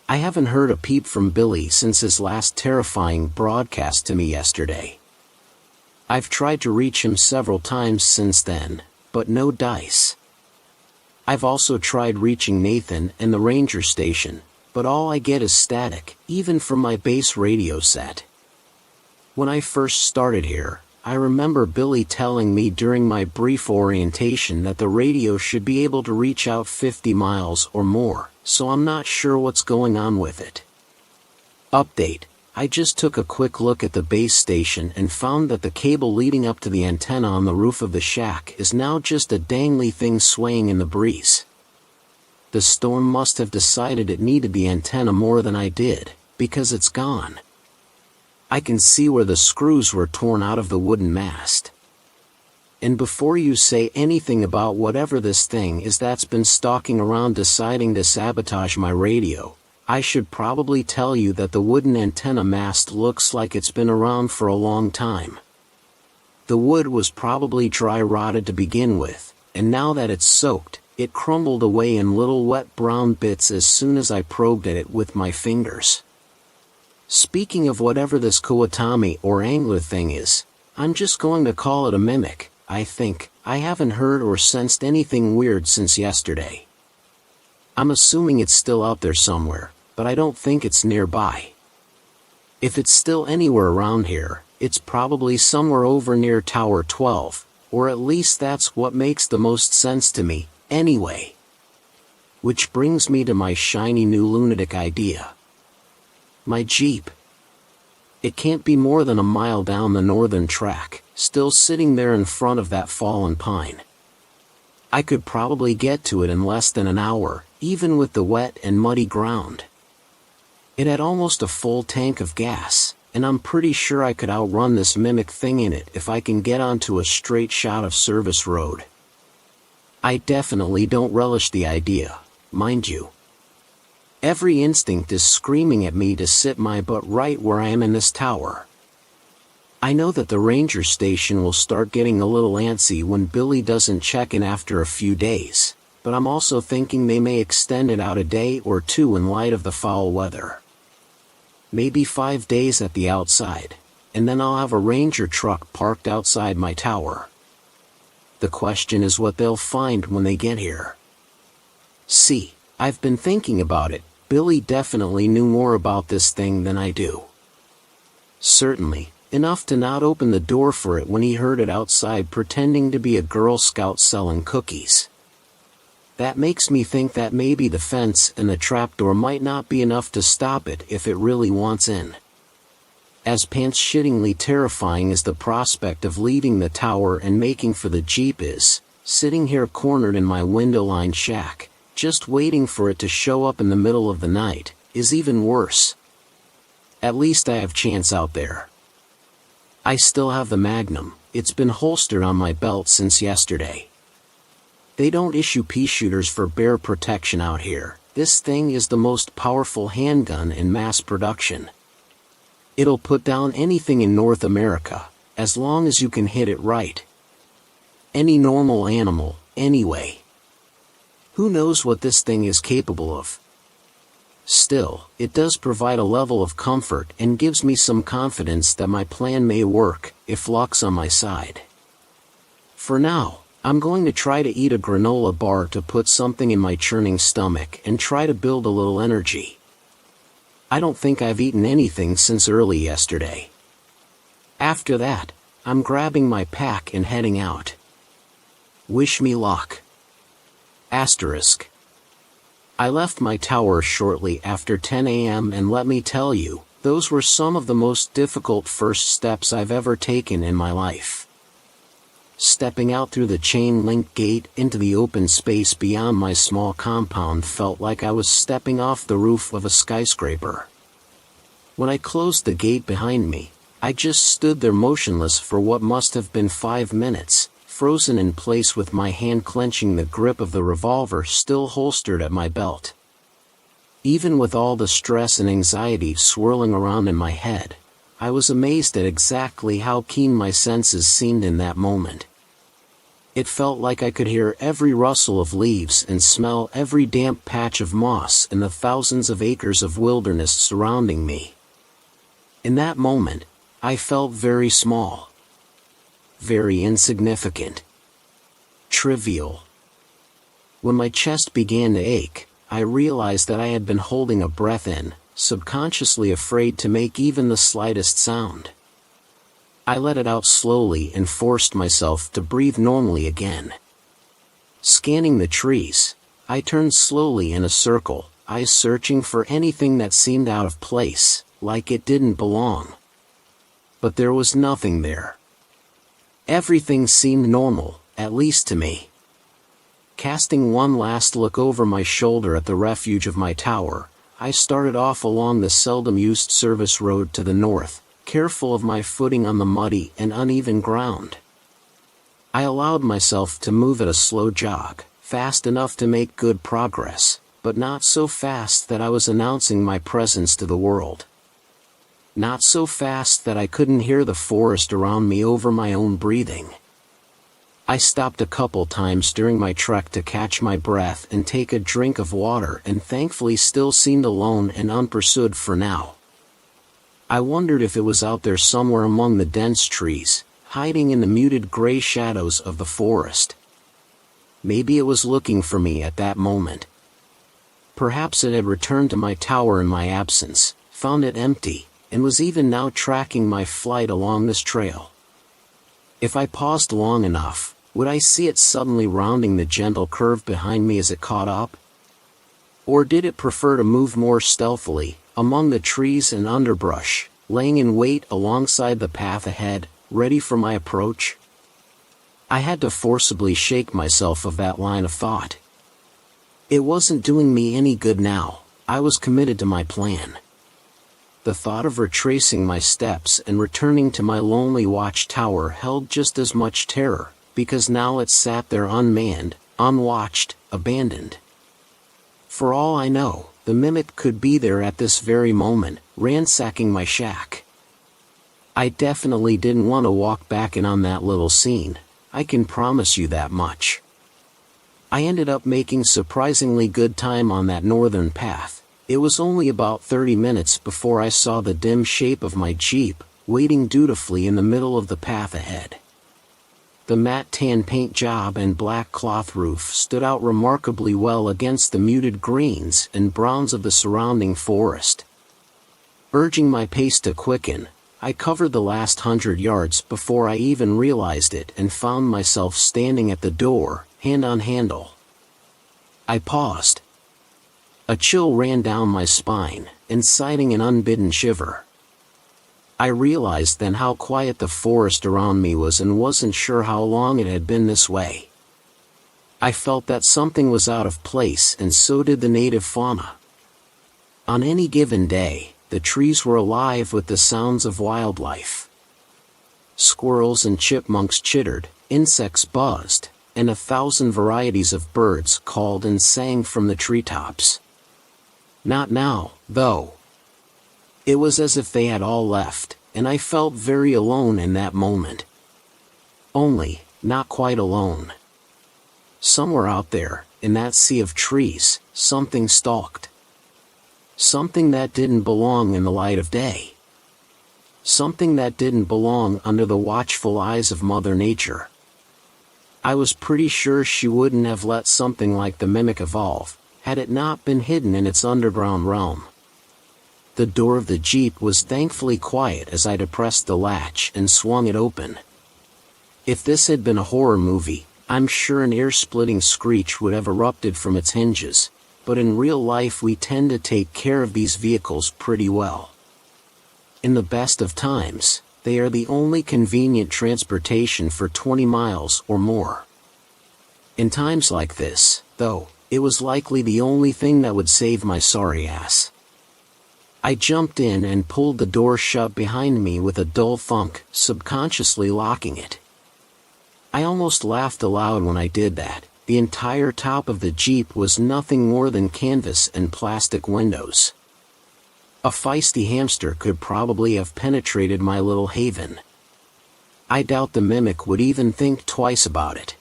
I haven't heard a peep from Billy since his last terrifying broadcast to me yesterday. I've tried to reach him several times since then, but no dice. I've also tried reaching Nathan and the ranger station, but all I get is static, even from my base radio set. When I first started here, I remember Billy telling me during my brief orientation that the radio should be able to reach out 50 miles or more, so I'm not sure what's going on with it. Update: I just took a quick look at the base station and found that the cable leading up to the antenna on the roof of the shack is now just a dangly thing swaying in the breeze. The storm must have decided it needed the antenna more than I did, because it's gone. I can see where the screws were torn out of the wooden mast. And before you say anything about whatever this thing is that's been stalking around deciding to sabotage my radio, I should probably tell you that the wooden antenna mast looks like it's been around for a long time. The wood was probably dry rotted to begin with, and now that it's soaked, it crumbled away in little wet brown bits as soon as I probed at it with my fingers. Speaking of whatever this Kawatami or angler thing is, I'm just going to call it a mimic, I think. I haven't heard or sensed anything weird since yesterday. I'm assuming it's still out there somewhere, but I don't think it's nearby. If it's still anywhere around here, it's probably somewhere over near Tower 12, or at least that's what makes the most sense to me, anyway. Which brings me to my shiny new lunatic idea. My Jeep. It can't be more than a mile down the northern track, still sitting there in front of that fallen pine. I could probably get to it in less than an hour, even with the wet and muddy ground. It had almost a full tank of gas, and I'm pretty sure I could outrun this mimic thing in it if I can get onto a straight shot of service road. I definitely don't relish the idea, mind you. Every instinct is screaming at me to sit my butt right where I am in this tower. I know that the ranger station will start getting a little antsy when Billy doesn't check in after a few days, but I'm also thinking they may extend it out a day or two in light of the foul weather. Maybe 5 days at the outside, and then I'll have a ranger truck parked outside my tower. The question is what they'll find when they get here. See, I've been thinking about it. Billy definitely knew more about this thing than I do. Certainly, enough to not open the door for it when he heard it outside pretending to be a Girl Scout selling cookies. That makes me think that maybe the fence and the trapdoor might not be enough to stop it if it really wants in. As pants-shittingly terrifying as the prospect of leaving the tower and making for the Jeep is, sitting here cornered in my window-lined shack, just waiting for it to show up in the middle of the night, is even worse. At least I have chance out there. I still have the Magnum. It's been holstered on my belt since yesterday. They don't issue pea shooters for bear protection out here. This thing is the most powerful handgun in mass production. It'll put down anything in North America, as long as you can hit it right. Any normal animal, anyway. Who knows what this thing is capable of? Still, it does provide a level of comfort and gives me some confidence that my plan may work, if luck's on my side. For now, I'm going to try to eat a granola bar to put something in my churning stomach and try to build a little energy. I don't think I've eaten anything since early yesterday. After that, I'm grabbing my pack and heading out. Wish me luck. Asterisk. I left my tower shortly after 10 a.m. and let me tell you, those were some of the most difficult first steps I've ever taken in my life. Stepping out through the chain-link gate into the open space beyond my small compound felt like I was stepping off the roof of a skyscraper. When I closed the gate behind me, I just stood there motionless for what must have been 5 minutes, frozen in place with my hand clenching the grip of the revolver still holstered at my belt. Even with all the stress and anxiety swirling around in my head, I was amazed at exactly how keen my senses seemed in that moment. It felt like I could hear every rustle of leaves and smell every damp patch of moss in the thousands of acres of wilderness surrounding me. In that moment, I felt very small. Very insignificant. Trivial. When my chest began to ache, I realized that I had been holding a breath in, subconsciously afraid to make even the slightest sound. I let it out slowly and forced myself to breathe normally again. Scanning the trees, I turned slowly in a circle, eyes searching for anything that seemed out of place, like it didn't belong. But there was nothing there. Everything seemed normal, at least to me. Casting one last look over my shoulder at the refuge of my tower, I started off along the seldom-used service road to the north, careful of my footing on the muddy and uneven ground. I allowed myself to move at a slow jog, fast enough to make good progress, but not so fast that I was announcing my presence to the world. Not so fast that I couldn't hear the forest around me over my own breathing. I stopped a couple times during my trek to catch my breath and take a drink of water, and thankfully still seemed alone and unpursued for now. I wondered if it was out there somewhere among the dense trees, hiding in the muted gray shadows of the forest. Maybe it was looking for me at that moment. Perhaps it had returned to my tower in my absence, found it empty, and was even now tracking my flight along this trail. If I paused long enough, would I see it suddenly rounding the gentle curve behind me as it caught up? Or did it prefer to move more stealthily, among the trees and underbrush, laying in wait alongside the path ahead, ready for my approach? I had to forcibly shake myself of that line of thought. It wasn't doing me any good now. I was committed to my plan. The thought of retracing my steps and returning to my lonely watchtower held just as much terror, because now it sat there unmanned, unwatched, abandoned. For all I know, the mimic could be there at this very moment, ransacking my shack. I definitely didn't want to walk back in on that little scene, I can promise you that much. I ended up making surprisingly good time on that northern path. It was only about 30 minutes before I saw the dim shape of my Jeep, waiting dutifully in the middle of the path ahead. The matte tan paint job and black cloth roof stood out remarkably well against the muted greens and browns of the surrounding forest. Urging my pace to quicken, I covered the last 100 yards before I even realized it and found myself standing at the door, hand on handle. I paused. A chill ran down my spine, inciting an unbidden shiver. I realized then how quiet the forest around me was and wasn't sure how long it had been this way. I felt that something was out of place, and so did the native fauna. On any given day, the trees were alive with the sounds of wildlife. Squirrels and chipmunks chittered, insects buzzed, and 1,000 varieties of birds called and sang from the treetops. Not now, though. It was as if they had all left, and I felt very alone in that moment. Only, not quite alone. Somewhere out there, in that sea of trees, something stalked. Something that didn't belong in the light of day. Something that didn't belong under the watchful eyes of Mother Nature. I was pretty sure she wouldn't have let something like the mimic evolve, had it not been hidden in its underground realm. The door of the Jeep was thankfully quiet as I depressed the latch and swung it open. If this had been a horror movie, I'm sure an ear-splitting screech would have erupted from its hinges, but in real life we tend to take care of these vehicles pretty well. In the best of times, they are the only convenient transportation for 20 miles or more. In times like this, though, it was likely the only thing that would save my sorry ass. I jumped in and pulled the door shut behind me with a dull thunk, subconsciously locking it. I almost laughed aloud when I did that. The entire top of the Jeep was nothing more than canvas and plastic windows. A feisty hamster could probably have penetrated my little haven. I doubt the mimic would even think twice about it.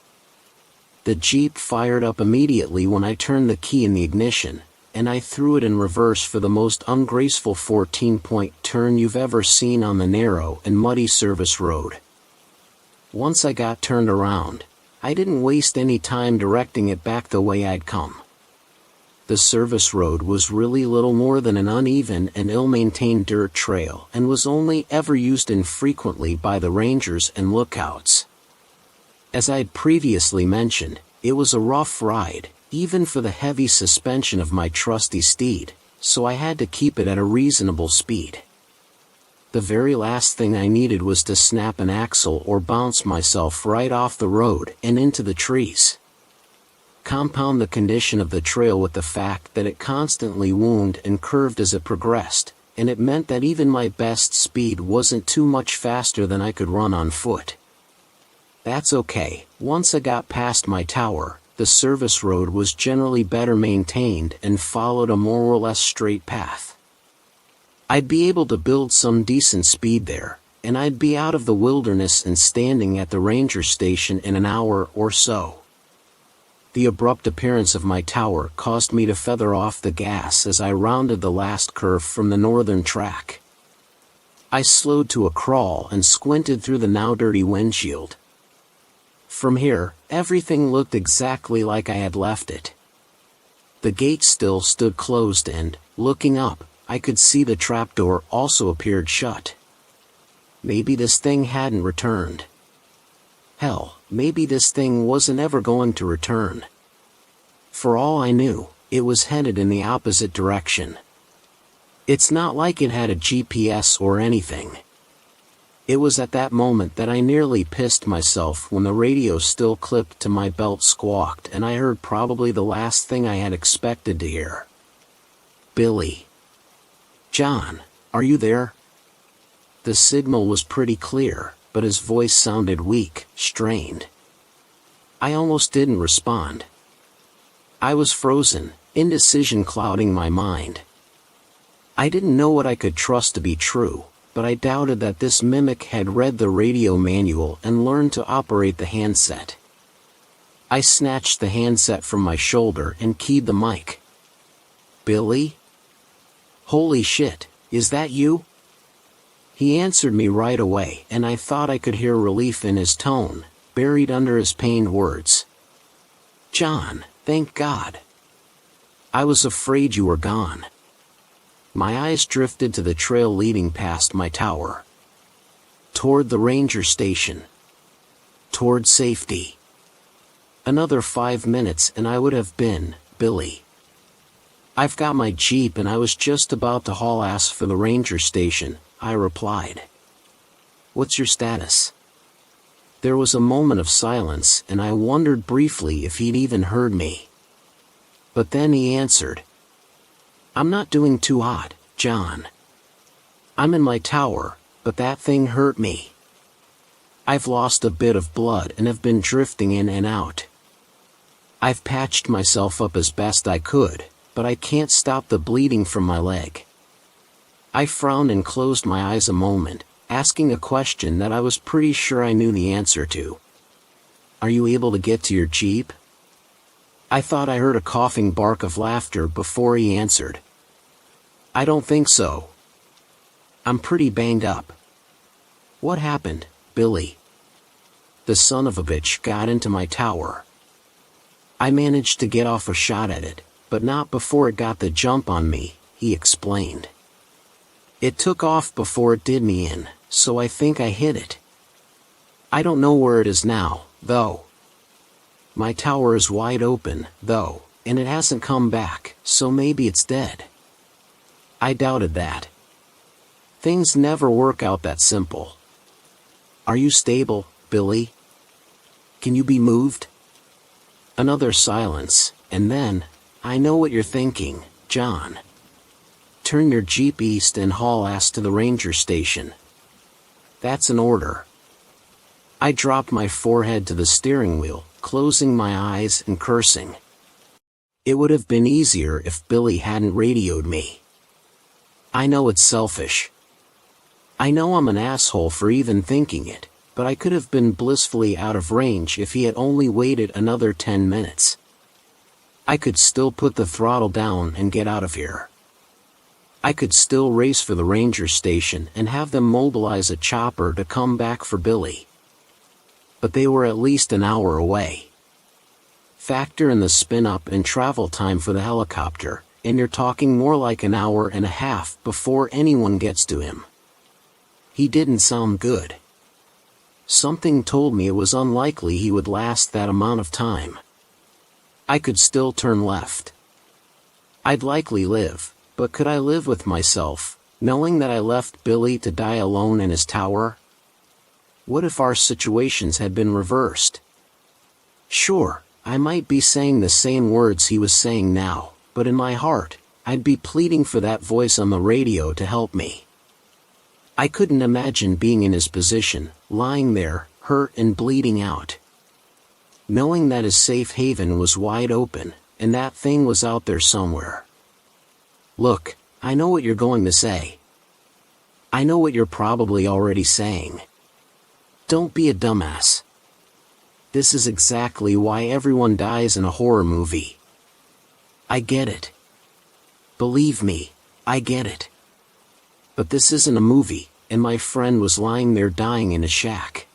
The Jeep fired up immediately when I turned the key in the ignition, and I threw it in reverse for the most ungraceful 14-point turn you've ever seen on the narrow and muddy service road. Once I got turned around, I didn't waste any time directing it back the way I'd come. The service road was really little more than an uneven and ill-maintained dirt trail and was only ever used infrequently by the rangers and lookouts. As I'd previously mentioned, it was a rough ride, even for the heavy suspension of my trusty steed, so I had to keep it at a reasonable speed. The very last thing I needed was to snap an axle or bounce myself right off the road and into the trees. Compound the condition of the trail with the fact that it constantly wound and curved as it progressed, and it meant that even my best speed wasn't too much faster than I could run on foot. That's okay. Once I got past my tower, the service road was generally better maintained and followed a more or less straight path. I'd be able to build some decent speed there, and I'd be out of the wilderness and standing at the ranger station in an hour or so. The abrupt appearance of my tower caused me to feather off the gas as I rounded the last curve from the northern track. I slowed to a crawl and squinted through the now dirty windshield. From here, everything looked exactly like I had left it. The gate still stood closed and, looking up, I could see the trapdoor also appeared shut. Maybe this thing hadn't returned. Hell, maybe this thing wasn't ever going to return. For all I knew, it was headed in the opposite direction. It's not like it had a GPS or anything. It was at that moment that I nearly pissed myself when the radio still clipped to my belt squawked and I heard probably the last thing I had expected to hear. Billy. John, are you there? The signal was pretty clear, but his voice sounded weak, strained. I almost didn't respond. I was frozen, indecision clouding my mind. I didn't know what I could trust to be true, but I doubted that this mimic had read the radio manual and learned to operate the handset. I snatched the handset from my shoulder and keyed the mic. Billy? Holy shit, is that you? He answered me right away, and I thought I could hear relief in his tone, buried under his pained words. John, thank God. I was afraid you were gone. My eyes drifted to the trail leading past my tower. Toward the ranger station. Toward safety. Another 5 minutes and I would have been, Billy. I've got my Jeep and I was just about to haul ass for the ranger station, I replied. What's your status? There was a moment of silence and I wondered briefly if he'd even heard me. But then he answered. I'm not doing too hot, John. I'm in my tower, but that thing hurt me. I've lost a bit of blood and have been drifting in and out. I've patched myself up as best I could, but I can't stop the bleeding from my leg. I frowned and closed my eyes a moment, asking a question that I was pretty sure I knew the answer to. Are you able to get to your Jeep? I thought I heard a coughing bark of laughter before he answered. I don't think so. I'm pretty banged up. What happened, Billy? The son of a bitch got into my tower. I managed to get off a shot at it, but not before it got the jump on me, he explained. It took off before it did me in, so I think I hit it. I don't know where it is now, though. My tower is wide open, though, and it hasn't come back, so maybe it's dead. I doubted that. Things never work out that simple. Are you stable, Billy? Can you be moved? Another silence, and then, I know what you're thinking, John. Turn your Jeep east and haul ass to the ranger station. That's an order. I dropped my forehead to the steering wheel, closing my eyes and cursing. It would have been easier if Billy hadn't radioed me. I know it's selfish. I know I'm an asshole for even thinking it, but I could have been blissfully out of range if he had only waited another 10 minutes. I could still put the throttle down and get out of here. I could still race for the ranger station and have them mobilize a chopper to come back for Billy. But they were at least an hour away. Factor in the spin-up and travel time for the helicopter, and you're talking more like an hour and a half before anyone gets to him. He didn't sound good. Something told me it was unlikely he would last that amount of time. I could still turn left. I'd likely live, but could I live with myself, knowing that I left Billy to die alone in his tower? What if our situations had been reversed? Sure, I might be saying the same words he was saying now, but in my heart, I'd be pleading for that voice on the radio to help me. I couldn't imagine being in his position, lying there, hurt and bleeding out. Knowing that his safe haven was wide open, and that thing was out there somewhere. Look, I know what you're going to say. I know what you're probably already saying. Don't be a dumbass. This is exactly why everyone dies in a horror movie. I get it. Believe me, I get it. But this isn't a movie, and my friend was lying there dying in a shack.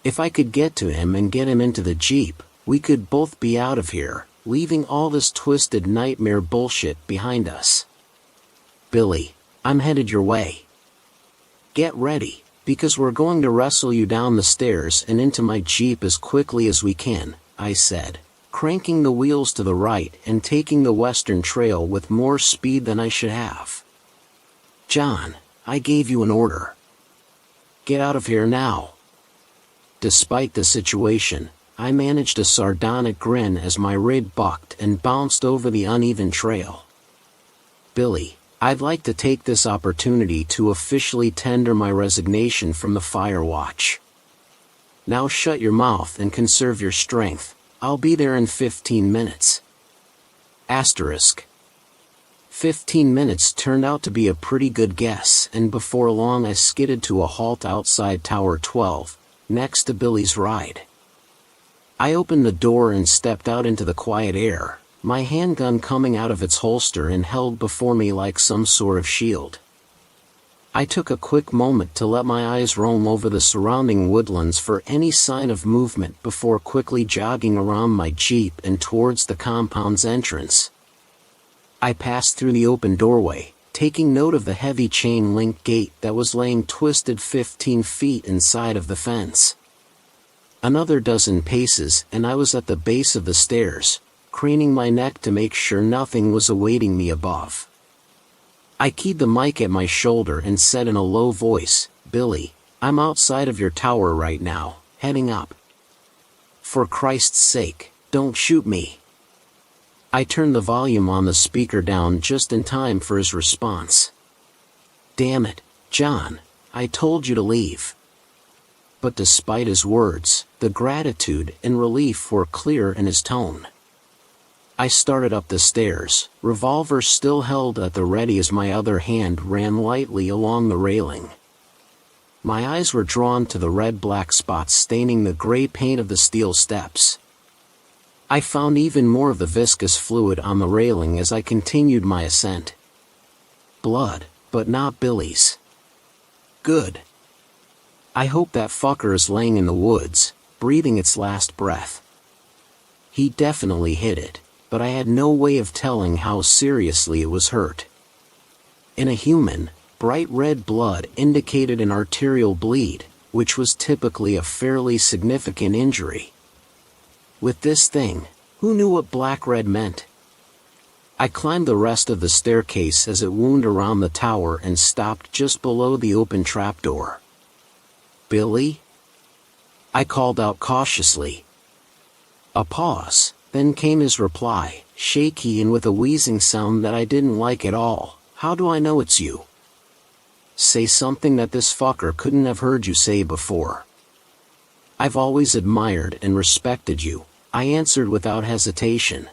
If I could get to him and get him into the Jeep, we could both be out of here, leaving all this twisted nightmare bullshit behind us. Billy, I'm headed your way. Get ready, because we're going to wrestle you down the stairs and into my Jeep as quickly as we can, I said, cranking the wheels to the right and taking the western trail with more speed than I should have. John, I gave you an order. Get out of here now. Despite the situation, I managed a sardonic grin as my rig bucked and bounced over the uneven trail. Billy, I'd like to take this opportunity to officially tender my resignation from the fire watch. Now shut your mouth and conserve your strength. I'll be there in 15 minutes. Asterisk. 15 minutes turned out to be a pretty good guess, and before long I skidded to a halt outside Tower 12, next to Billy's ride. I opened the door and stepped out into the quiet air, my handgun coming out of its holster and held before me like some sort of shield. I took a quick moment to let my eyes roam over the surrounding woodlands for any sign of movement before quickly jogging around my Jeep and towards the compound's entrance. I passed through the open doorway, taking note of the heavy chain-link gate that was laying twisted 15 feet inside of the fence. Another dozen paces and I was at the base of the stairs, craning my neck to make sure nothing was awaiting me above. I keyed the mic at my shoulder and said in a low voice, Billy, I'm outside of your tower right now, heading up. For Christ's sake, don't shoot me. I turned the volume on the speaker down just in time for his response. Damn it, John, I told you to leave. But despite his words, the gratitude and relief were clear in his tone. I started up the stairs, revolver still held at the ready as my other hand ran lightly along the railing. My eyes were drawn to the red-black spots staining the gray paint of the steel steps. I found even more of the viscous fluid on the railing as I continued my ascent. Blood, but not Billy's. Good. I hope that fucker is laying in the woods, breathing its last breath. He definitely hit it, but I had no way of telling how seriously it was hurt. In a human, bright red blood indicated an arterial bleed, which was typically a fairly significant injury. With this thing, who knew what black-red meant? I climbed the rest of the staircase as it wound around the tower and stopped just below the open trapdoor. Billy? I called out cautiously. A pause, then came his reply, shaky and with a wheezing sound that I didn't like at all. How do I know it's you? Say something that this fucker couldn't have heard you say before. I've always admired and respected you, I answered without hesitation.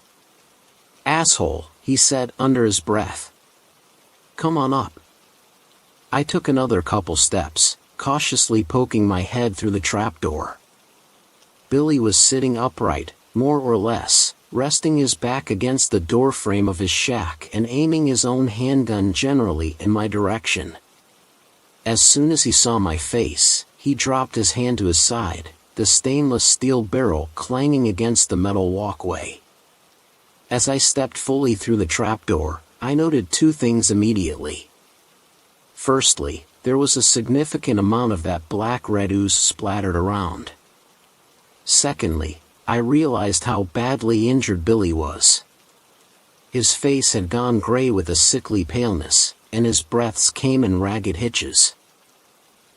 Asshole, he said under his breath. Come on up. I took another couple steps, cautiously poking my head through the trapdoor. Billy was sitting upright, more or less, resting his back against the doorframe of his shack and aiming his own handgun generally in my direction. As soon as he saw my face, he dropped his hand to his side, the stainless steel barrel clanging against the metal walkway. As I stepped fully through the trapdoor, I noted two things immediately. Firstly, there was a significant amount of that black-red ooze splattered around. Secondly, I realized how badly injured Billy was. His face had gone gray with a sickly paleness, and his breaths came in ragged hitches.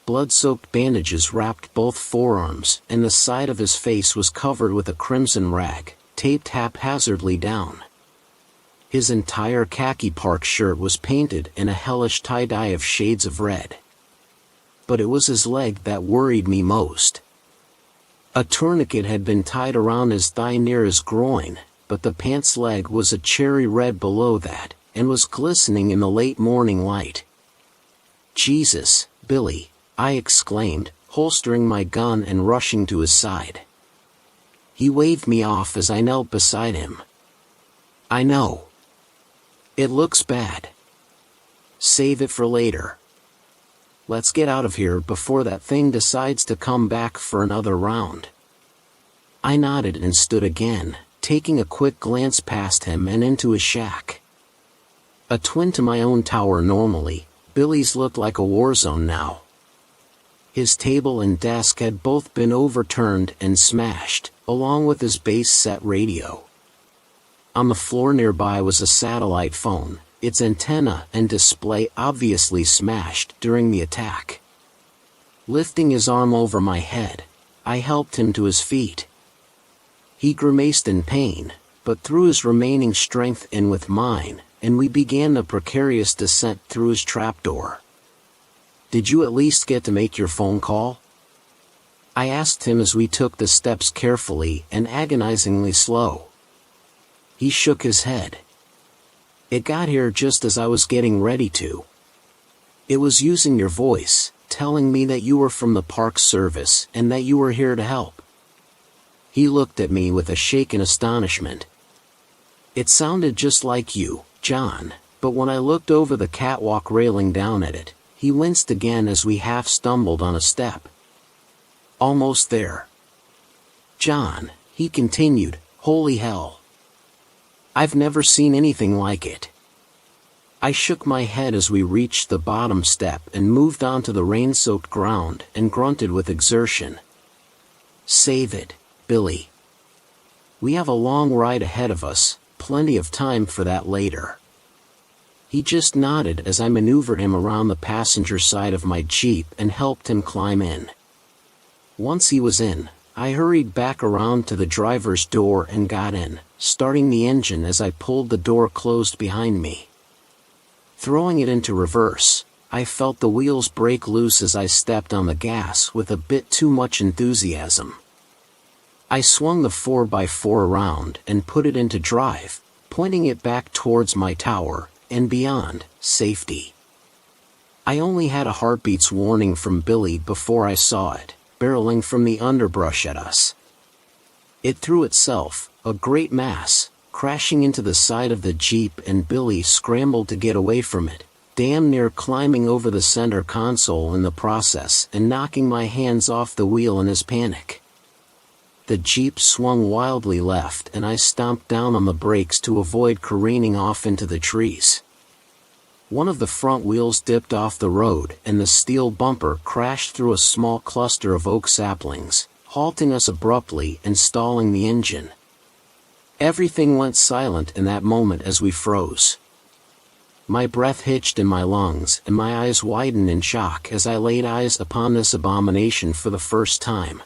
Blood-soaked bandages wrapped both forearms, and the side of his face was covered with a crimson rag, taped haphazardly down. His entire khaki park shirt was painted in a hellish tie-dye of shades of red. But it was his leg that worried me most. A tourniquet had been tied around his thigh near his groin, but the pants leg was a cherry red below that, and was glistening in the late morning light. Jesus, Billy, I exclaimed, holstering my gun and rushing to his side. He waved me off as I knelt beside him. I know. It looks bad. Save it for later. Let's get out of here before that thing decides to come back for another round. I nodded and stood again, taking a quick glance past him and into his shack. A twin to my own tower normally, Billy's looked like a war zone now. His table and desk had both been overturned and smashed, along with his base-set radio. On the floor nearby was a satellite phone, its antenna and display obviously smashed during the attack. Lifting his arm over my head, I helped him to his feet. He grimaced in pain, but threw his remaining strength in with mine, and we began the precarious descent through his trapdoor. Did you at least get to make your phone call? I asked him as we took the steps carefully and agonizingly slow. He shook his head. It got here just as I was getting ready to. It was using your voice, telling me that you were from the Park Service and that you were here to help. He looked at me with a shaken astonishment. It sounded just like you, John, but when I looked over the catwalk railing down at it, he winced again as we half stumbled on a step. Almost there. John, he continued, holy hell. I've never seen anything like it. I shook my head as we reached the bottom step and moved onto the rain-soaked ground and grunted with exertion. Save it, Billy. We have a long ride ahead of us, plenty of time for that later. He just nodded as I maneuvered him around the passenger side of my Jeep and helped him climb in. Once he was in, I hurried back around to the driver's door and got in, starting the engine as I pulled the door closed behind me. Throwing it into reverse, I felt the wheels break loose as I stepped on the gas with a bit too much enthusiasm. I swung the 4x4 around and put it into drive, pointing it back towards my tower, and beyond, safety. I only had a heartbeat's warning from Billy before I saw it, barreling from the underbrush at us. It threw itself, a great mass, crashing into the side of the Jeep, and Billy scrambled to get away from it, damn near climbing over the center console in the process and knocking my hands off the wheel in his panic. The Jeep swung wildly left and I stomped down on the brakes to avoid careening off into the trees. One of the front wheels dipped off the road and the steel bumper crashed through a small cluster of oak saplings, halting us abruptly and stalling the engine. Everything went silent in that moment as we froze. My breath hitched in my lungs and my eyes widened in shock as I laid eyes upon this abomination for the first time.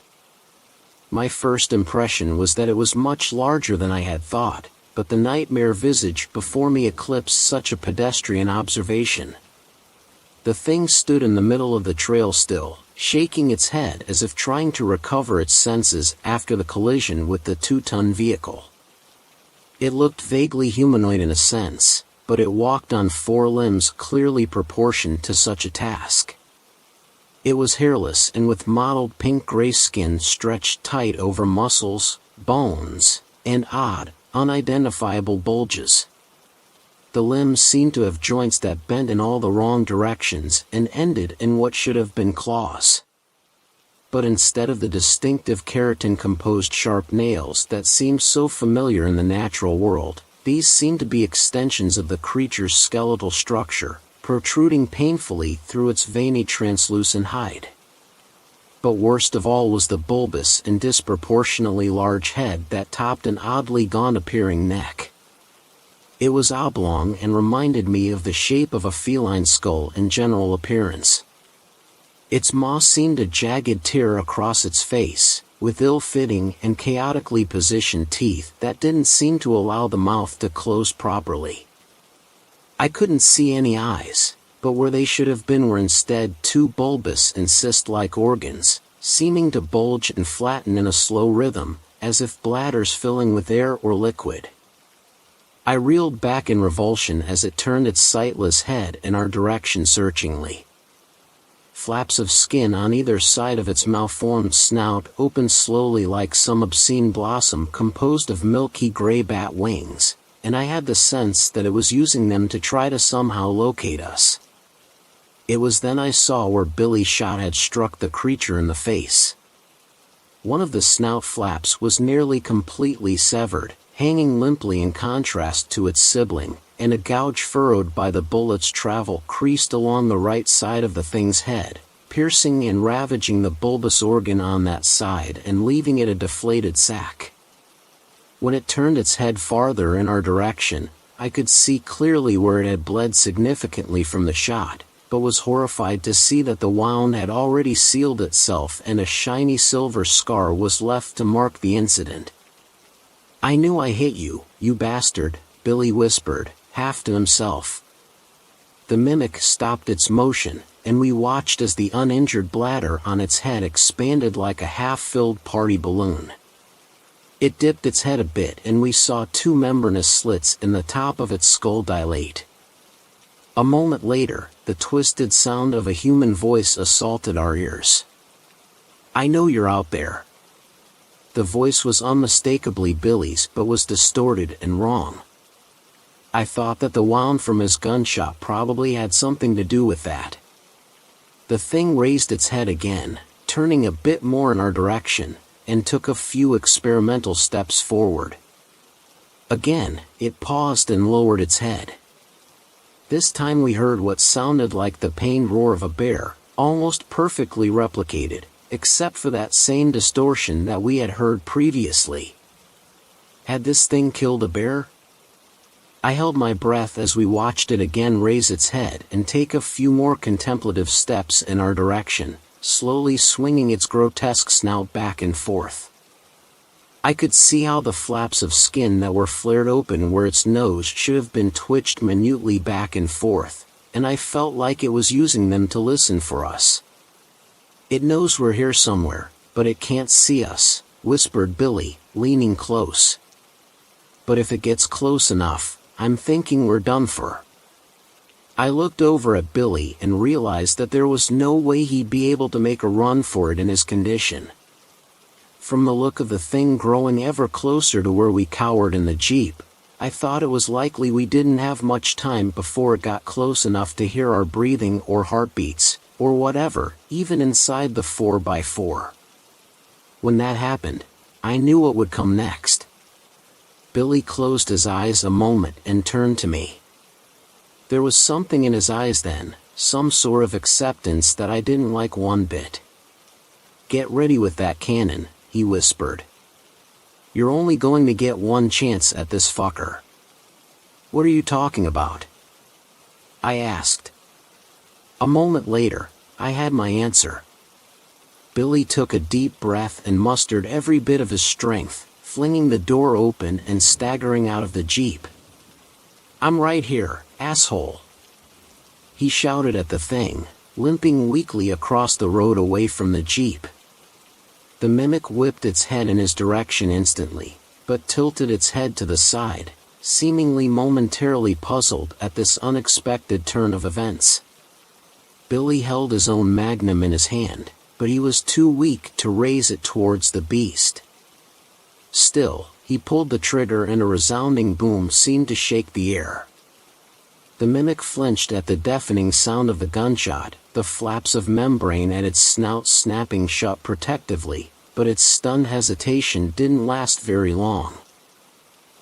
My first impression was that it was much larger than I had thought, but the nightmare visage before me eclipsed such a pedestrian observation. The thing stood in the middle of the trail still, shaking its head as if trying to recover its senses after the collision with the 2-ton vehicle. It looked vaguely humanoid in a sense, but it walked on 4 limbs clearly proportioned to such a task. It was hairless and with mottled pink-gray skin stretched tight over muscles, bones, and odd, unidentifiable bulges. The limbs seemed to have joints that bent in all the wrong directions and ended in what should have been claws. But instead of the distinctive keratin-composed sharp nails that seem so familiar in the natural world, these seemed to be extensions of the creature's skeletal structure, protruding painfully through its veiny translucent hide. But worst of all was the bulbous and disproportionately large head that topped an oddly gaunt-appearing neck. It was oblong and reminded me of the shape of a feline skull in general appearance. Its maw seemed a jagged tear across its face, with ill-fitting and chaotically positioned teeth that didn't seem to allow the mouth to close properly. I couldn't see any eyes, but where they should have been were instead 2 bulbous and cyst-like organs, seeming to bulge and flatten in a slow rhythm, as if bladders filling with air or liquid. I reeled back in revulsion as it turned its sightless head in our direction searchingly. Flaps of skin on either side of its malformed snout opened slowly like some obscene blossom composed of milky gray bat wings, and I had the sense that it was using them to try to somehow locate us. It was then I saw where Billy's shot had struck the creature in the face. One of the snout flaps was nearly completely severed, hanging limply in contrast to its sibling, and a gouge furrowed by the bullet's travel creased along the right side of the thing's head, piercing and ravaging the bulbous organ on that side and leaving it a deflated sack. When it turned its head farther in our direction, I could see clearly where it had bled significantly from the shot, but was horrified to see that the wound had already sealed itself and a shiny silver scar was left to mark the incident. "I knew I hit you, you bastard," Billy whispered, half to himself. The mimic stopped its motion, and we watched as the uninjured bladder on its head expanded like a half-filled party balloon. It dipped its head a bit and we saw 2 membranous slits in the top of its skull dilate. A moment later, the twisted sound of a human voice assaulted our ears. "I know you're out there." The voice was unmistakably Billy's but was distorted and wrong. I thought that the wound from his gunshot probably had something to do with that. The thing raised its head again, turning a bit more in our direction, and took a few experimental steps forward. Again, it paused and lowered its head. This time we heard what sounded like the pained roar of a bear, almost perfectly replicated, except for that same distortion that we had heard previously. Had this thing killed a bear? I held my breath as we watched it again raise its head and take a few more contemplative steps in our direction, slowly swinging its grotesque snout back and forth. I could see how the flaps of skin that were flared open where its nose should have been twitched minutely back and forth, and I felt like it was using them to listen for us. "It knows we're here somewhere, but it can't see us," whispered Billy, leaning close. "But if it gets close enough, I'm thinking we're done for." I looked over at Billy and realized that there was no way he'd be able to make a run for it in his condition. From the look of the thing growing ever closer to where we cowered in the Jeep, I thought it was likely we didn't have much time before it got close enough to hear our breathing or heartbeats, or whatever, even inside the 4x4. When that happened, I knew what would come next. Billy closed his eyes a moment and turned to me. There was something in his eyes then, some sort of acceptance that I didn't like one bit. "Get ready with that cannon," he whispered. "You're only going to get one chance at this fucker." "What are you talking about?" I asked. A moment later, I had my answer. Billy took a deep breath and mustered every bit of his strength, flinging the door open and staggering out of the Jeep. "I'm right here, asshole!" he shouted at the thing, limping weakly across the road away from the Jeep. The mimic whipped its head in his direction instantly, but tilted its head to the side, seemingly momentarily puzzled at this unexpected turn of events. Billy held his own magnum in his hand, but he was too weak to raise it towards the beast. Still, he pulled the trigger and a resounding boom seemed to shake the air. The mimic flinched at the deafening sound of the gunshot, the flaps of membrane at its snout snapping shut protectively, but its stunned hesitation didn't last very long.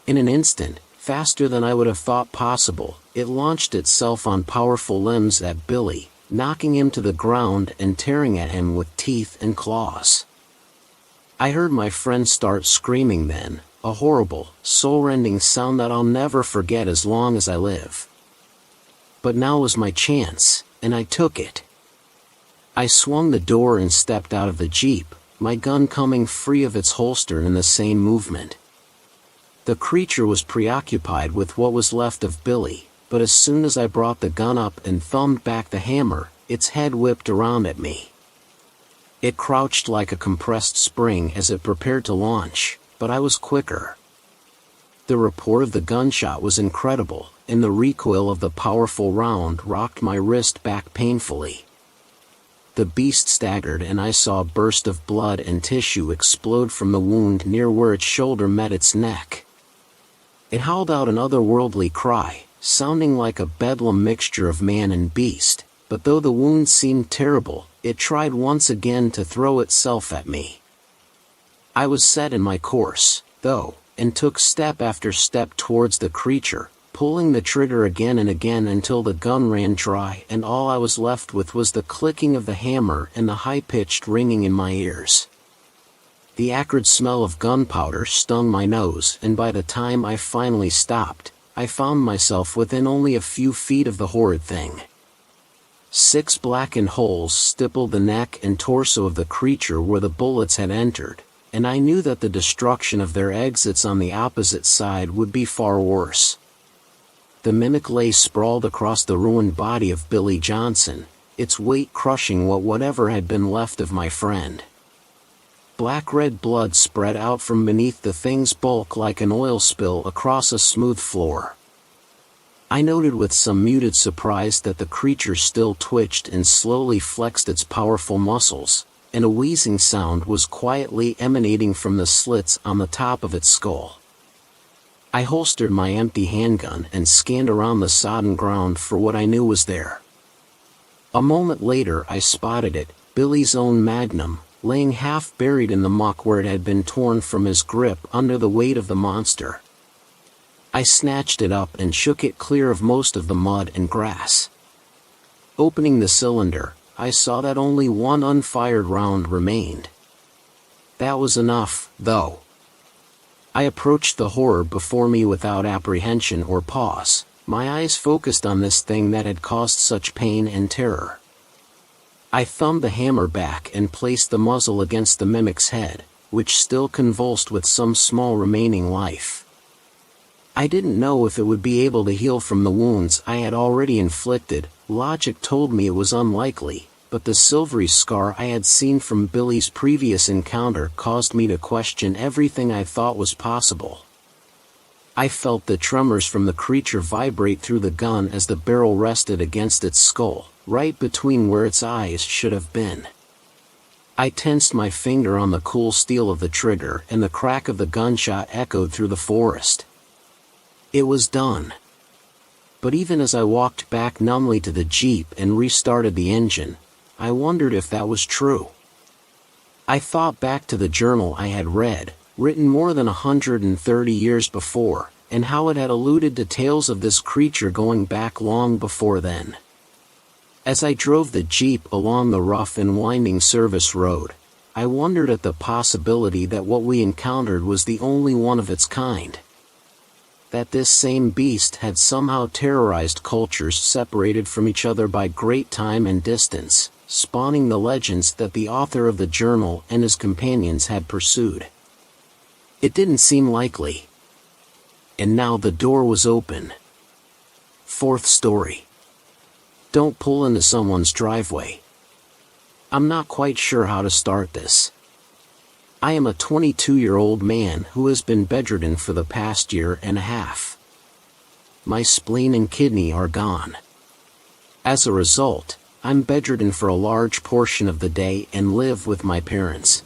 In an instant, faster than I would have thought possible, it launched itself on powerful limbs at Billy, knocking him to the ground and tearing at him with teeth and claws. I heard my friend start screaming then, a horrible, soul-rending sound that I'll never forget as long as I live. But now was my chance, and I took it. I swung the door and stepped out of the Jeep, my gun coming free of its holster in the same movement. The creature was preoccupied with what was left of Billy, but as soon as I brought the gun up and thumbed back the hammer, its head whipped around at me. It crouched like a compressed spring as it prepared to launch, but I was quicker. The report of the gunshot was incredible, and the recoil of the powerful round rocked my wrist back painfully. The beast staggered and I saw a burst of blood and tissue explode from the wound near where its shoulder met its neck. It howled out an otherworldly cry, sounding like a bedlam mixture of man and beast, but though the wound seemed terrible, it tried once again to throw itself at me. I was set in my course, though, and took step after step towards the creature, pulling the trigger again and again until the gun ran dry and all I was left with was the clicking of the hammer and the high-pitched ringing in my ears. The acrid smell of gunpowder stung my nose, and by the time I finally stopped, I found myself within only a few feet of the horrid thing. 6 blackened holes stippled the neck and torso of the creature where the bullets had entered, and I knew that the destruction of their exits on the opposite side would be far worse. The mimic lay sprawled across the ruined body of Billy Johnson, its weight crushing whatever had been left of my friend. Black-red blood spread out from beneath the thing's bulk like an oil spill across a smooth floor. I noted with some muted surprise that the creature still twitched and slowly flexed its powerful muscles, and a wheezing sound was quietly emanating from the slits on the top of its skull. I holstered my empty handgun and scanned around the sodden ground for what I knew was there. A moment later I spotted it, Billy's own magnum, laying half buried in the muck where it had been torn from his grip under the weight of the monster. I snatched it up and shook it clear of most of the mud and grass. Opening the cylinder, I saw that only one unfired round remained. That was enough, though. I approached the horror before me without apprehension or pause, my eyes focused on this thing that had caused such pain and terror. I thumbed the hammer back and placed the muzzle against the mimic's head, which still convulsed with some small remaining life. I didn't know if it would be able to heal from the wounds I had already inflicted. Logic told me it was unlikely, but the silvery scar I had seen from Billy's previous encounter caused me to question everything I thought was possible. I felt the tremors from the creature vibrate through the gun as the barrel rested against its skull, right between where its eyes should have been. I tensed my finger on the cool steel of the trigger and the crack of the gunshot echoed through the forest. It was done. But even as I walked back numbly to the Jeep and restarted the engine, I wondered if that was true. I thought back to the journal I had read, written more than 130 years before, and how it had alluded to tales of this creature going back long before then. As I drove the Jeep along the rough and winding service road, I wondered at the possibility that what we encountered was the only one of its kind. That this same beast had somehow terrorized cultures separated from each other by great time and distance, spawning the legends that the author of the journal and his companions had pursued. It didn't seem likely. And now the door was open. Fourth story. Don't pull into someone's driveway. I'm not quite sure how to start this. I am a 22-year-old man who has been bedridden for the past year and a half. My spleen and kidney are gone. As a result, I'm bedridden for a large portion of the day and live with my parents.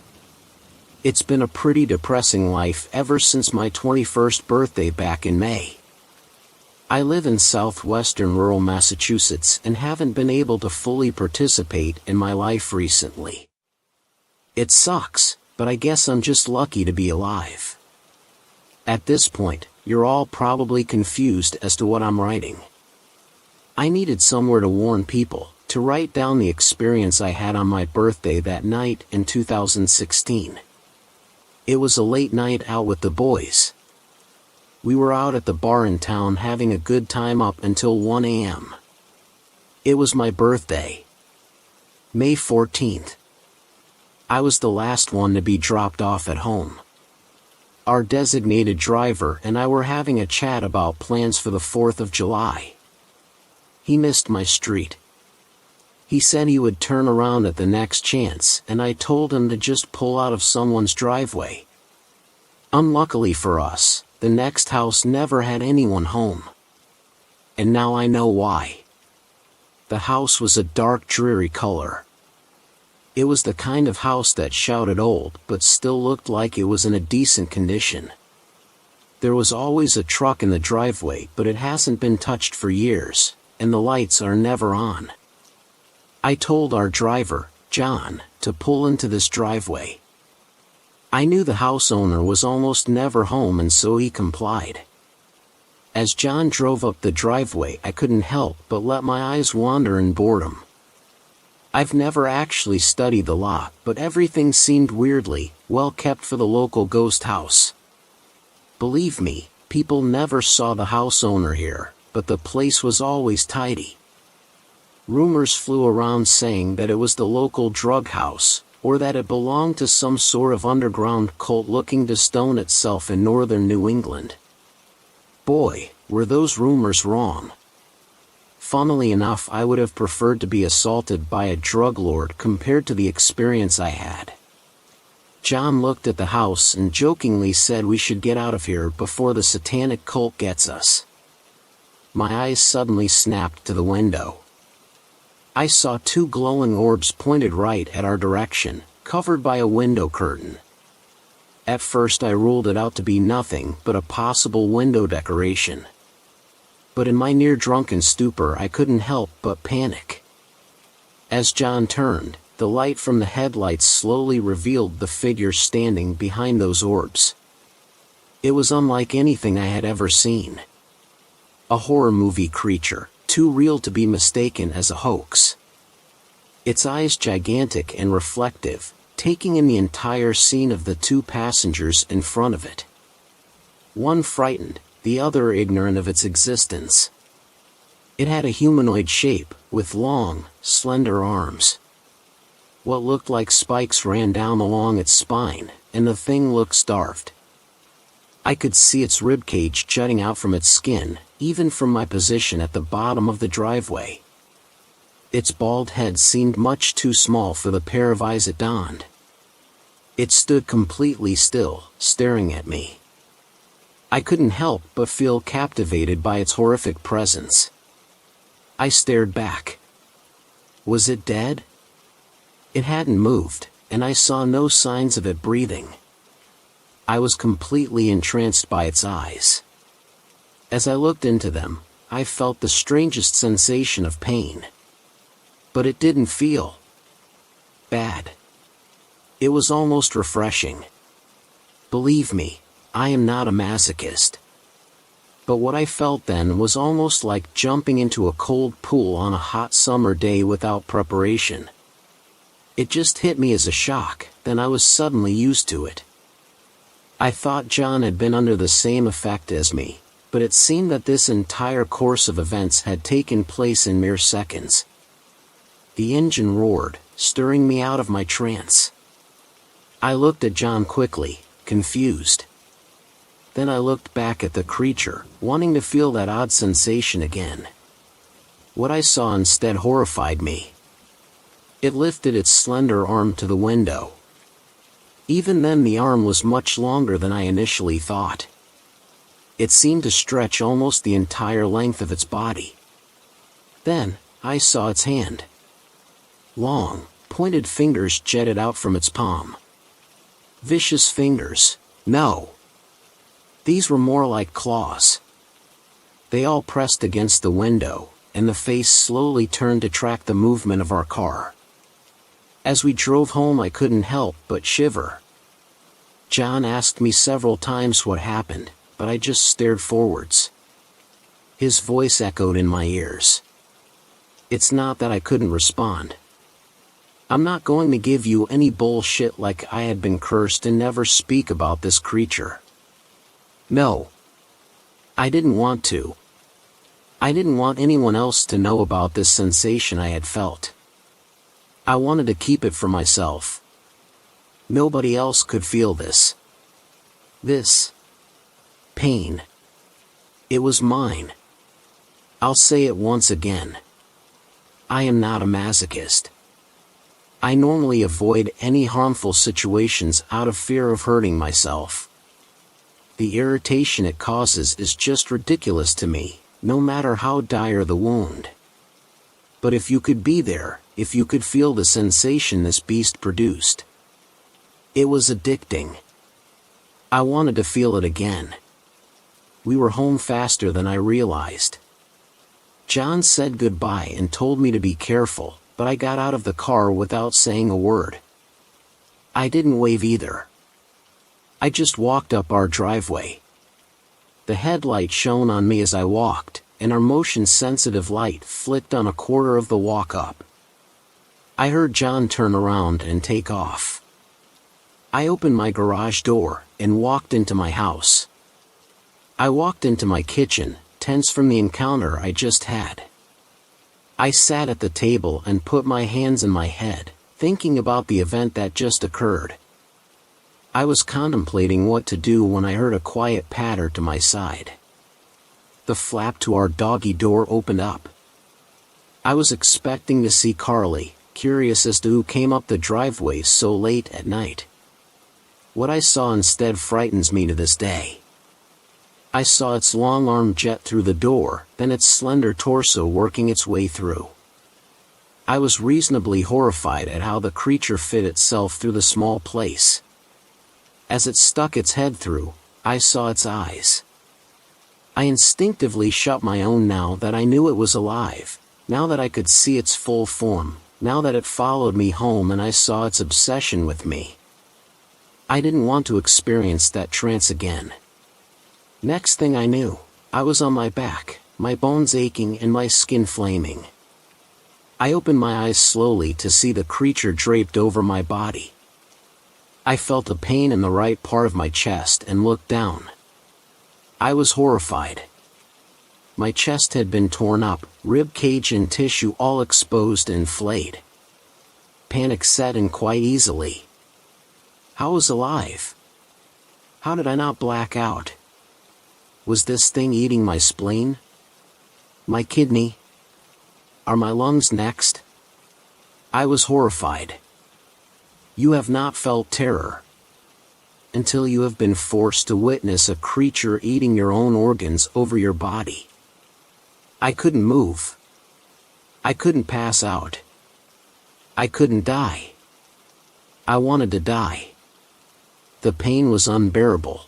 It's been a pretty depressing life ever since my 21st birthday back in May. I live in southwestern rural Massachusetts and haven't been able to fully participate in my life recently. It sucks, but I guess I'm just lucky to be alive. At this point, you're all probably confused as to what I'm writing. I needed somewhere to warn people, to write down the experience I had on my birthday that night in 2016. It was a late night out with the boys. We were out at the bar in town having a good time up until 1 a.m. It was my birthday. May 14th. I was the last one to be dropped off at home. Our designated driver and I were having a chat about plans for the 4th of July. He missed my street. He said he would turn around at the next chance, and I told him to just pull out of someone's driveway. Unluckily for us, the next house never had anyone home. And now I know why. The house was a dark, dreary color. It was the kind of house that shouted old but still looked like it was in a decent condition. There was always a truck in the driveway, but it hasn't been touched for years, and the lights are never on. I told our driver, John, to pull into this driveway. I knew the house owner was almost never home, and so he complied. As John drove up the driveway, I couldn't help but let my eyes wander in boredom. I've never actually studied the lot, but everything seemed weirdly well kept for the local ghost house. Believe me, people never saw the house owner here, but the place was always tidy. Rumors flew around saying that it was the local drug house, or that it belonged to some sort of underground cult looking to stone itself in northern New England. Boy, were those rumors wrong. Funnily enough, I would have preferred to be assaulted by a drug lord compared to the experience I had. John looked at the house and jokingly said we should get out of here before the satanic cult gets us. My eyes suddenly snapped to the window. I saw two glowing orbs pointed right at our direction, covered by a window curtain. At first I ruled it out to be nothing but a possible window decoration. But in my near-drunken stupor I couldn't help but panic. As John turned, the light from the headlights slowly revealed the figure standing behind those orbs. It was unlike anything I had ever seen. A horror movie creature, too real to be mistaken as a hoax. Its eyes gigantic and reflective, taking in the entire scene of the two passengers in front of it. One frightened, the other ignorant of its existence. It had a humanoid shape, with long, slender arms. What looked like spikes ran down along its spine, and the thing looked starved. I could see its ribcage jutting out from its skin, even from my position at the bottom of the driveway. Its bald head seemed much too small for the pair of eyes it donned. It stood completely still, staring at me. I couldn't help but feel captivated by its horrific presence. I stared back. Was it dead? It hadn't moved, and I saw no signs of it breathing. I was completely entranced by its eyes. As I looked into them, I felt the strangest sensation of pain. But it didn't feel bad. It was almost refreshing. Believe me, I am not a masochist. But what I felt then was almost like jumping into a cold pool on a hot summer day without preparation. It just hit me as a shock, then I was suddenly used to it. I thought John had been under the same effect as me, but it seemed that this entire course of events had taken place in mere seconds. The engine roared, stirring me out of my trance. I looked at John quickly, confused. Then I looked back at the creature, wanting to feel that odd sensation again. What I saw instead horrified me. It lifted its slender arm to the window. Even then the arm was much longer than I initially thought. It seemed to stretch almost the entire length of its body. Then, I saw its hand. Long, pointed fingers jetted out from its palm. Vicious fingers. No. These were more like claws. They all pressed against the window, and the face slowly turned to track the movement of our car. As we drove home I couldn't help but shiver. John asked me several times what happened, but I just stared forwards. His voice echoed in my ears. It's not that I couldn't respond. I'm not going to give you any bullshit like I had been cursed and never speak about this creature. No. I didn't want to. I didn't want anyone else to know about this sensation I had felt. I wanted to keep it for myself. Nobody else could feel this. This pain. It was mine. I'll say it once again. I am not a masochist. I normally avoid any harmful situations out of fear of hurting myself. The irritation it causes is just ridiculous to me, no matter how dire the wound. But if you could be there, if you could feel the sensation this beast produced. It was addicting. I wanted to feel it again. We were home faster than I realized. John said goodbye and told me to be careful, but I got out of the car without saying a word. I didn't wave either. I just walked up our driveway. The headlight shone on me as I walked, and our motion-sensitive light flicked on a quarter of the walk up. I heard John turn around and take off. I opened my garage door and walked into my house. I walked into my kitchen, tense from the encounter I just had. I sat at the table and put my hands in my head, thinking about the event that just occurred. I was contemplating what to do when I heard a quiet patter to my side. The flap to our doggy door opened up. I was expecting to see Carly, curious as to who came up the driveway so late at night. What I saw instead frightens me to this day. I saw its long arm jet through the door, then its slender torso working its way through. I was reasonably horrified at how the creature fit itself through the small place. As it stuck its head through, I saw its eyes. I instinctively shut my own now that I knew it was alive, now that I could see its full form, now that it followed me home and I saw its obsession with me. I didn't want to experience that trance again. Next thing I knew, I was on my back, my bones aching and my skin flaming. I opened my eyes slowly to see the creature draped over my body. I felt a pain in the right part of my chest and looked down. I was horrified. My chest had been torn up, rib cage and tissue all exposed and flayed. Panic set in quite easily. I was alive. How did I not black out? Was this thing eating my spleen? My kidney? Are my lungs next? I was horrified. You have not felt terror until you have been forced to witness a creature eating your own organs over your body. I couldn't move. I couldn't pass out. I couldn't die. I wanted to die. The pain was unbearable.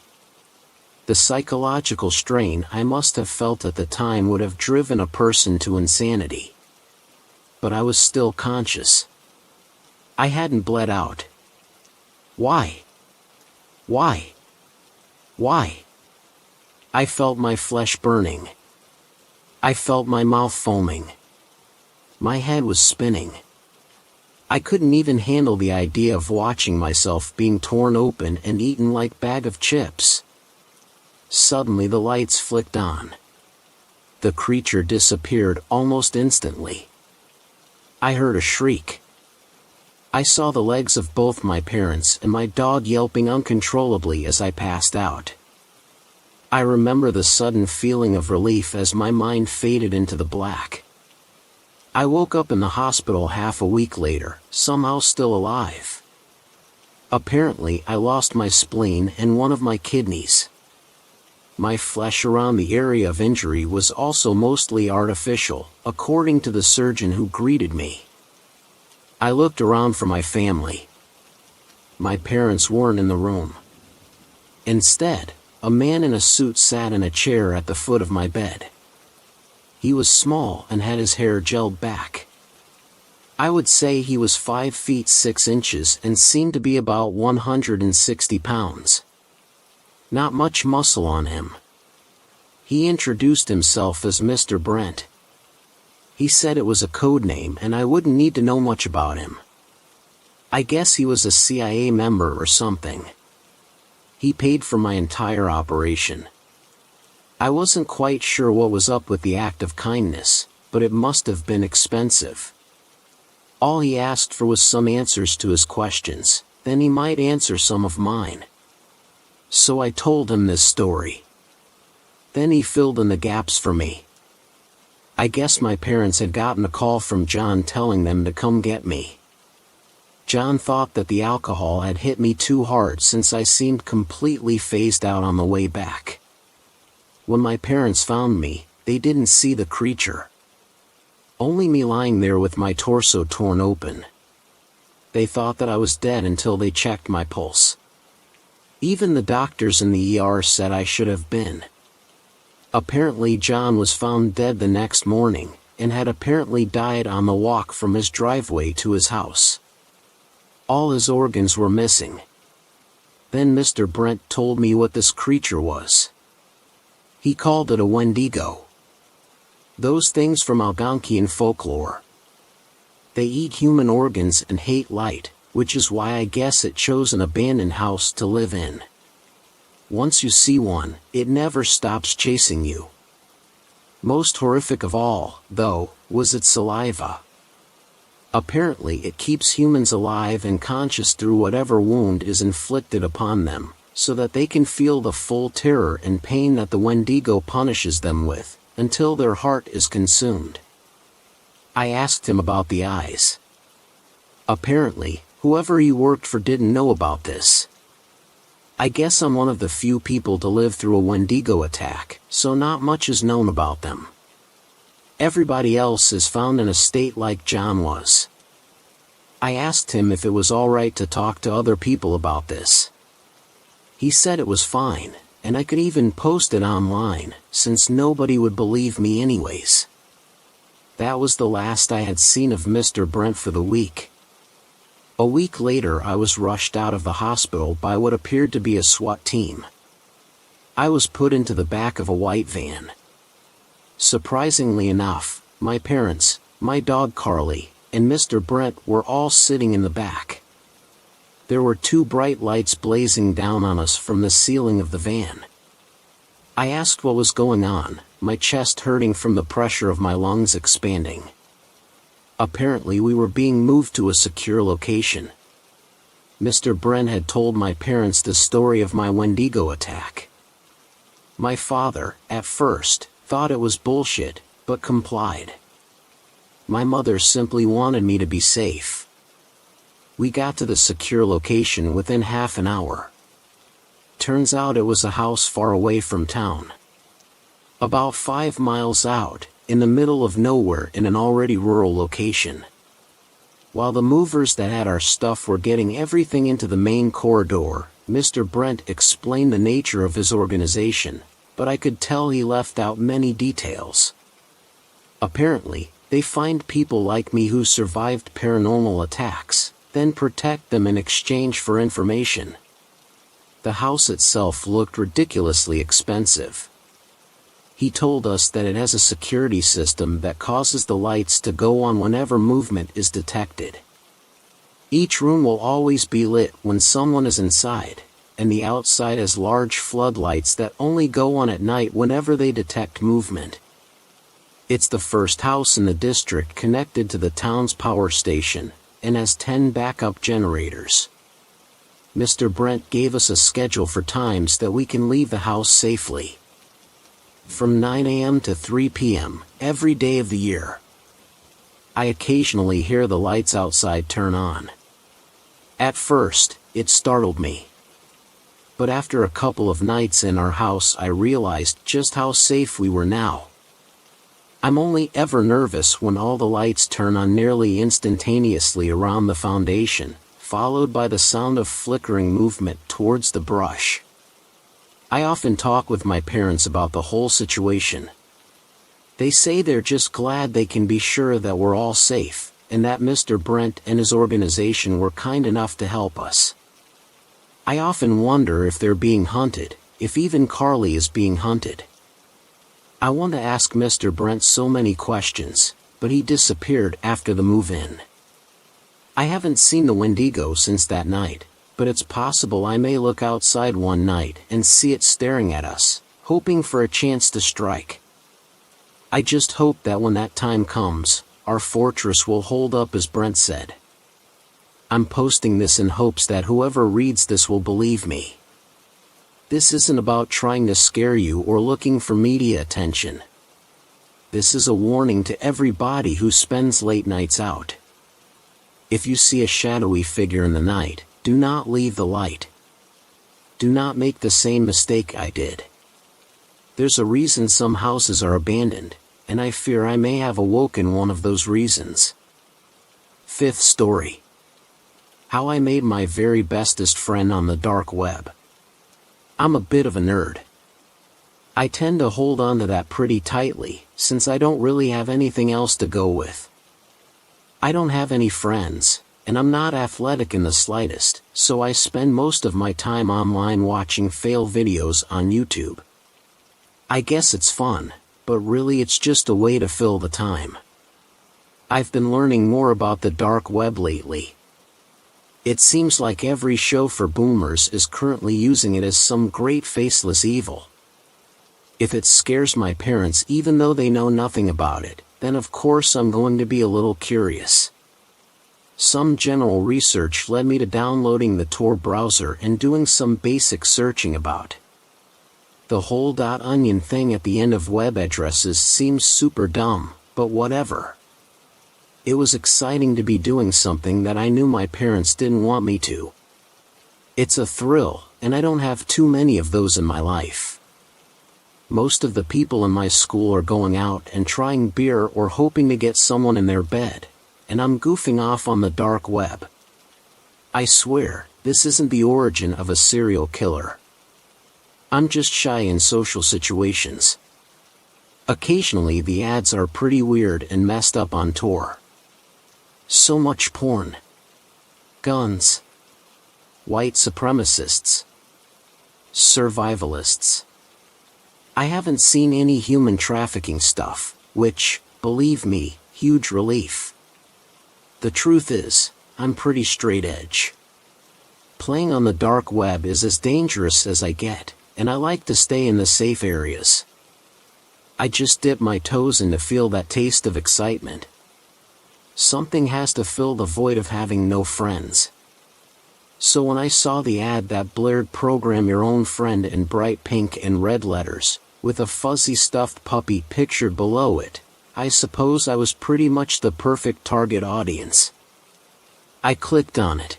The psychological strain I must have felt at the time would have driven a person to insanity. But I was still conscious. I hadn't bled out. Why? Why? Why? I felt my flesh burning. I felt my mouth foaming. My head was spinning. I couldn't even handle the idea of watching myself being torn open and eaten like bag of chips. Suddenly the lights flicked on. The creature disappeared almost instantly. I heard a shriek. I saw the legs of both my parents and my dog yelping uncontrollably as I passed out. I remember the sudden feeling of relief as my mind faded into the black. I woke up in the hospital half a week later, somehow still alive. Apparently, I lost my spleen and one of my kidneys. My flesh around the area of injury was also mostly artificial, according to the surgeon who greeted me. I looked around for my family. My parents weren't in the room. Instead, a man in a suit sat in a chair at the foot of my bed. He was small and had his hair gelled back. I would say he was 5 feet 6 inches and seemed to be about 160 pounds. Not much muscle on him. He introduced himself as Mr. Brent. He said it was a code name and I wouldn't need to know much about him. I guess he was a CIA member or something. He paid for my entire operation. I wasn't quite sure what was up with the act of kindness, but it must have been expensive. All he asked for was some answers to his questions, then he might answer some of mine. So I told him this story. Then he filled in the gaps for me. I guess my parents had gotten a call from John telling them to come get me. John thought that the alcohol had hit me too hard since I seemed completely phased out on the way back. When my parents found me, they didn't see the creature. Only me lying there with my torso torn open. They thought that I was dead until they checked my pulse. Even the doctors in the ER said I should have been. Apparently John was found dead the next morning, and had apparently died on the walk from his driveway to his house. All his organs were missing. Then Mr. Brent told me what this creature was. He called it a Wendigo. Those things from Algonquian folklore. They eat human organs and hate light, which is why I guess it chose an abandoned house to live in. Once you see one, it never stops chasing you. Most horrific of all, though, was its saliva. Apparently it keeps humans alive and conscious through whatever wound is inflicted upon them, so that they can feel the full terror and pain that the Wendigo punishes them with, until their heart is consumed. I asked him about the eyes. Apparently, whoever he worked for didn't know about this. I guess I'm one of the few people to live through a Wendigo attack, so not much is known about them. Everybody else is found in a state like John was. I asked him if it was alright to talk to other people about this. He said it was fine, and I could even post it online, since nobody would believe me anyways. That was the last I had seen of Mr. Brent for the week. A week later I was rushed out of the hospital by what appeared to be a SWAT team. I was put into the back of a white van. Surprisingly enough, my parents, my dog Carly, and Mr. Brent were all sitting in the back. There were 2 bright lights blazing down on us from the ceiling of the van. I asked what was going on, my chest hurting from the pressure of my lungs expanding. Apparently we were being moved to a secure location. Mr. Brent had told my parents the story of my Wendigo attack. My father, at first, thought it was bullshit, but complied. My mother simply wanted me to be safe. We got to the secure location within half an hour. Turns out it was a house far away from town. About 5 miles out, in the middle of nowhere in an already rural location. While the movers that had our stuff were getting everything into the main corridor, Mr. Brent explained the nature of his organization, but I could tell he left out many details. Apparently, they find people like me who survived paranormal attacks, then protect them in exchange for information. The house itself looked ridiculously expensive. He told us that it has a security system that causes the lights to go on whenever movement is detected. Each room will always be lit when someone is inside, and the outside has large floodlights that only go on at night whenever they detect movement. It's the first house in the district connected to the town's power station, and has 10 backup generators. Mr. Brent gave us a schedule for times that we can leave the house safely. From 9 a.m. to 3 p.m., every day of the year. I occasionally hear the lights outside turn on. At first, it startled me. But after a couple of nights in our house, I realized just how safe we were now. I'm only ever nervous when all the lights turn on nearly instantaneously around the foundation, followed by the sound of flickering movement towards the brush. I often talk with my parents about the whole situation. They say they're just glad they can be sure that we're all safe, and that Mr. Brent and his organization were kind enough to help us. I often wonder if they're being hunted, if even Carly is being hunted. I want to ask Mr. Brent so many questions, but he disappeared after the move-in. I haven't seen the Wendigo since that night, but it's possible I may look outside one night and see it staring at us, hoping for a chance to strike. I just hope that when that time comes, our fortress will hold up as Brent said. I'm posting this in hopes that whoever reads this will believe me. This isn't about trying to scare you or looking for media attention. This is a warning to everybody who spends late nights out. If you see a shadowy figure in the night, do not leave the light. Do not make the same mistake I did. There's a reason some houses are abandoned, and I fear I may have awoken one of those reasons. Fifth story. How I made my very bestest friend on the dark web. I'm a bit of a nerd. I tend to hold on to that pretty tightly, since I don't really have anything else to go with. I don't have any friends, and I'm not athletic in the slightest, so I spend most of my time online watching fail videos on YouTube. I guess it's fun, but really it's just a way to fill the time. I've been learning more about the dark web lately. It seems like every show for boomers is currently using it as some great faceless evil. If it scares my parents even though they know nothing about it, then of course I'm going to be a little curious. Some general research led me to downloading the Tor browser and doing some basic searching about. The whole .onion thing at the end of web addresses seems super dumb, but whatever. It was exciting to be doing something that I knew my parents didn't want me to. It's a thrill, and I don't have too many of those in my life. Most of the people in my school are going out and trying beer or hoping to get someone in their bed, and I'm goofing off on the dark web. I swear, this isn't the origin of a serial killer. I'm just shy in social situations. Occasionally the ads are pretty weird and messed up on Tor. So much porn. Guns. White supremacists. Survivalists. I haven't seen any human trafficking stuff, which, believe me, huge relief. The truth is, I'm pretty straight edge. Playing on the dark web is as dangerous as I get, and I like to stay in the safe areas. I just dip my toes in to feel that taste of excitement. Something has to fill the void of having no friends. So when I saw the ad that blared "Program Your Own Friend" in bright pink and red letters, with a fuzzy stuffed puppy pictured below it, I suppose I was pretty much the perfect target audience. I clicked on it.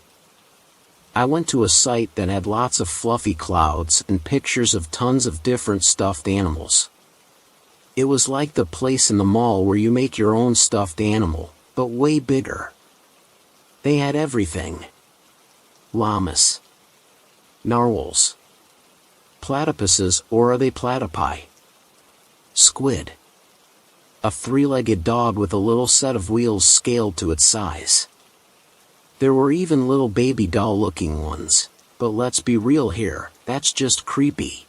I went to a site that had lots of fluffy clouds and pictures of tons of different stuffed animals. It was like the place in the mall where you make your own stuffed animal, but way bigger. They had everything. Llamas. Narwhals. Platypuses, or are they platypi? Squid. A three-legged dog with a little set of wheels scaled to its size. There were even little baby doll-looking ones, but let's be real here, that's just creepy.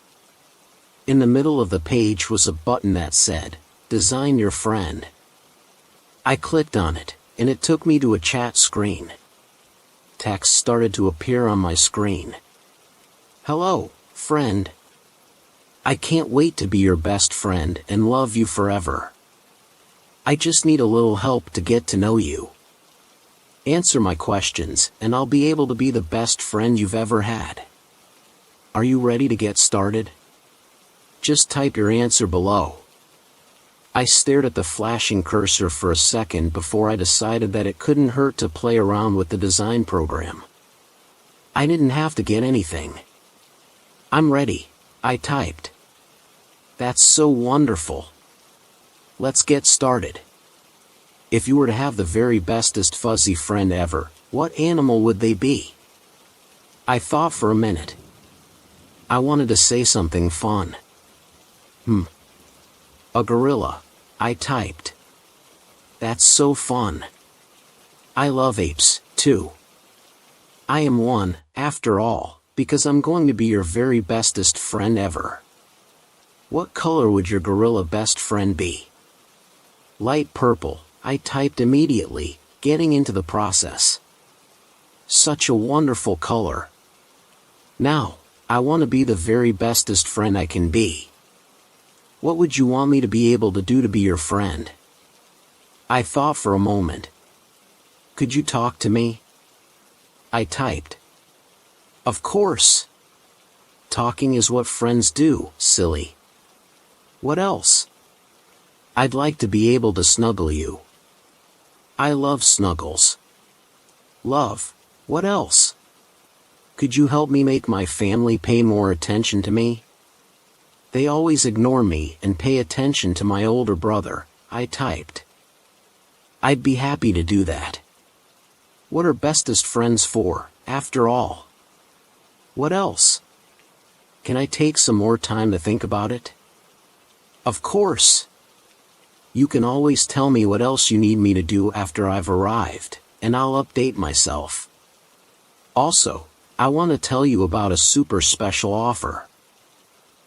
In the middle of the page was a button that said, "Design your friend." I clicked on it, and it took me to a chat screen. Text started to appear on my screen. "Hello, friend. I can't wait to be your best friend and love you forever. I just need a little help to get to know you. Answer my questions, and I'll be able to be the best friend you've ever had. Are you ready to get started? Just type your answer below. I stared at the flashing cursor for a second before I decided that it couldn't hurt to play around with the design program. I didn't have to get anything. I'm ready, I typed. That's so wonderful. Let's get started. If you were to have the very bestest fuzzy friend ever, what animal would they be? I thought for a minute. I wanted to say something fun. A gorilla, I typed. That's so fun. I love apes, too. I am one, after all, because I'm going to be your very bestest friend ever. What color would your gorilla best friend be? Light purple, I typed immediately, getting into the process. Such a wonderful color. Now, I want to be the very bestest friend I can be. What would you want me to be able to do to be your friend? I thought for a moment. Could you talk to me? I typed. Of course. Talking is what friends do, silly. What else? I'd like to be able to snuggle you. I love snuggles. Love, what else? Could you help me make my family pay more attention to me? They always ignore me and pay attention to my older brother, I typed. I'd be happy to do that. What are bestest friends for, after all? What else? Can I take some more time to think about it? Of course. You can always tell me what else you need me to do after I've arrived, and I'll update myself. Also, I want to tell you about a super special offer.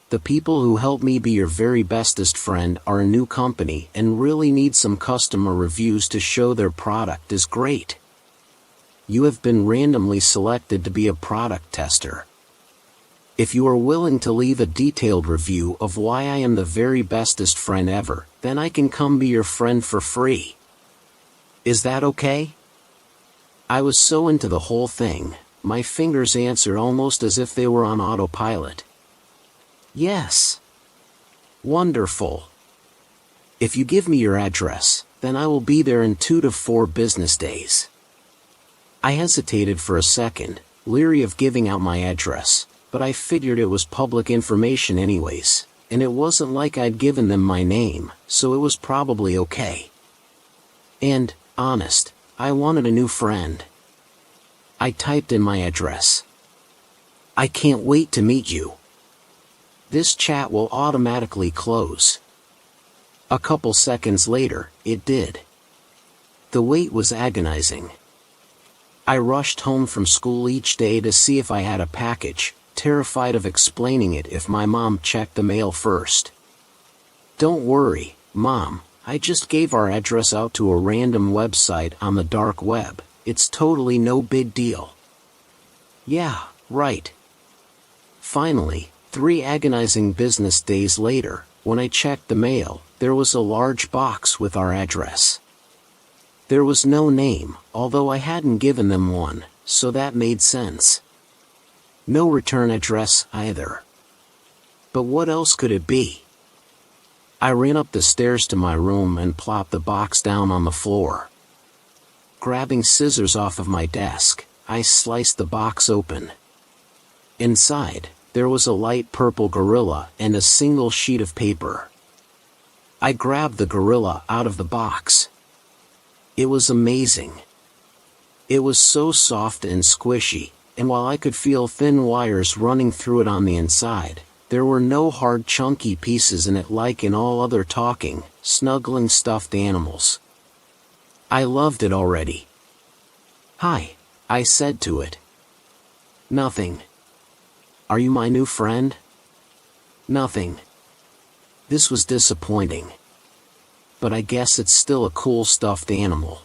The people who help me be your very bestest friend are a new company and really need some customer reviews to show their product is great. You have been randomly selected to be a product tester. If you are willing to leave a detailed review of why I am the very bestest friend ever, then I can come be your friend for free. Is that okay? I was so into the whole thing, my fingers answered almost as if they were on autopilot. Yes. Wonderful. If you give me your address, then I will be there in 2 to 4 business days. I hesitated for a second, leery of giving out my address, but I figured it was public information anyways, and it wasn't like I'd given them my name, so it was probably okay. And, honest, I wanted a new friend. I typed in my address. I can't wait to meet you. This chat will automatically close. A couple seconds later, it did. The wait was agonizing. I rushed home from school each day to see if I had a package, terrified of explaining it if my mom checked the mail first. Don't worry, Mom, I just gave our address out to a random website on the dark web. It's totally no big deal. Yeah, right. Finally, 3 agonizing business days later, when I checked the mail, there was a large box with our address. There was no name, although I hadn't given them one, so that made sense. No return address either. But what else could it be? I ran up the stairs to my room and plopped the box down on the floor. Grabbing scissors off of my desk, I sliced the box open. Inside, there was a light purple gorilla and a single sheet of paper. I grabbed the gorilla out of the box. It was amazing. It was so soft and squishy, and while I could feel thin wires running through it on the inside, there were no hard chunky pieces in it like in all other talking, snuggling stuffed animals. I loved it already. Hi, I said to it. Nothing. Are you my new friend? Nothing. This was disappointing. But I guess it's still a cool stuffed animal.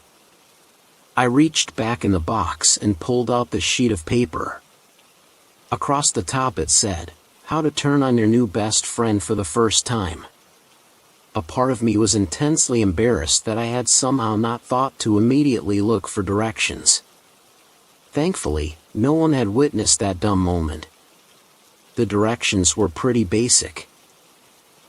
I reached back in the box and pulled out the sheet of paper. Across the top it said, "How to turn on your new best friend for the first time." A part of me was intensely embarrassed that I had somehow not thought to immediately look for directions. Thankfully, no one had witnessed that dumb moment. The directions were pretty basic.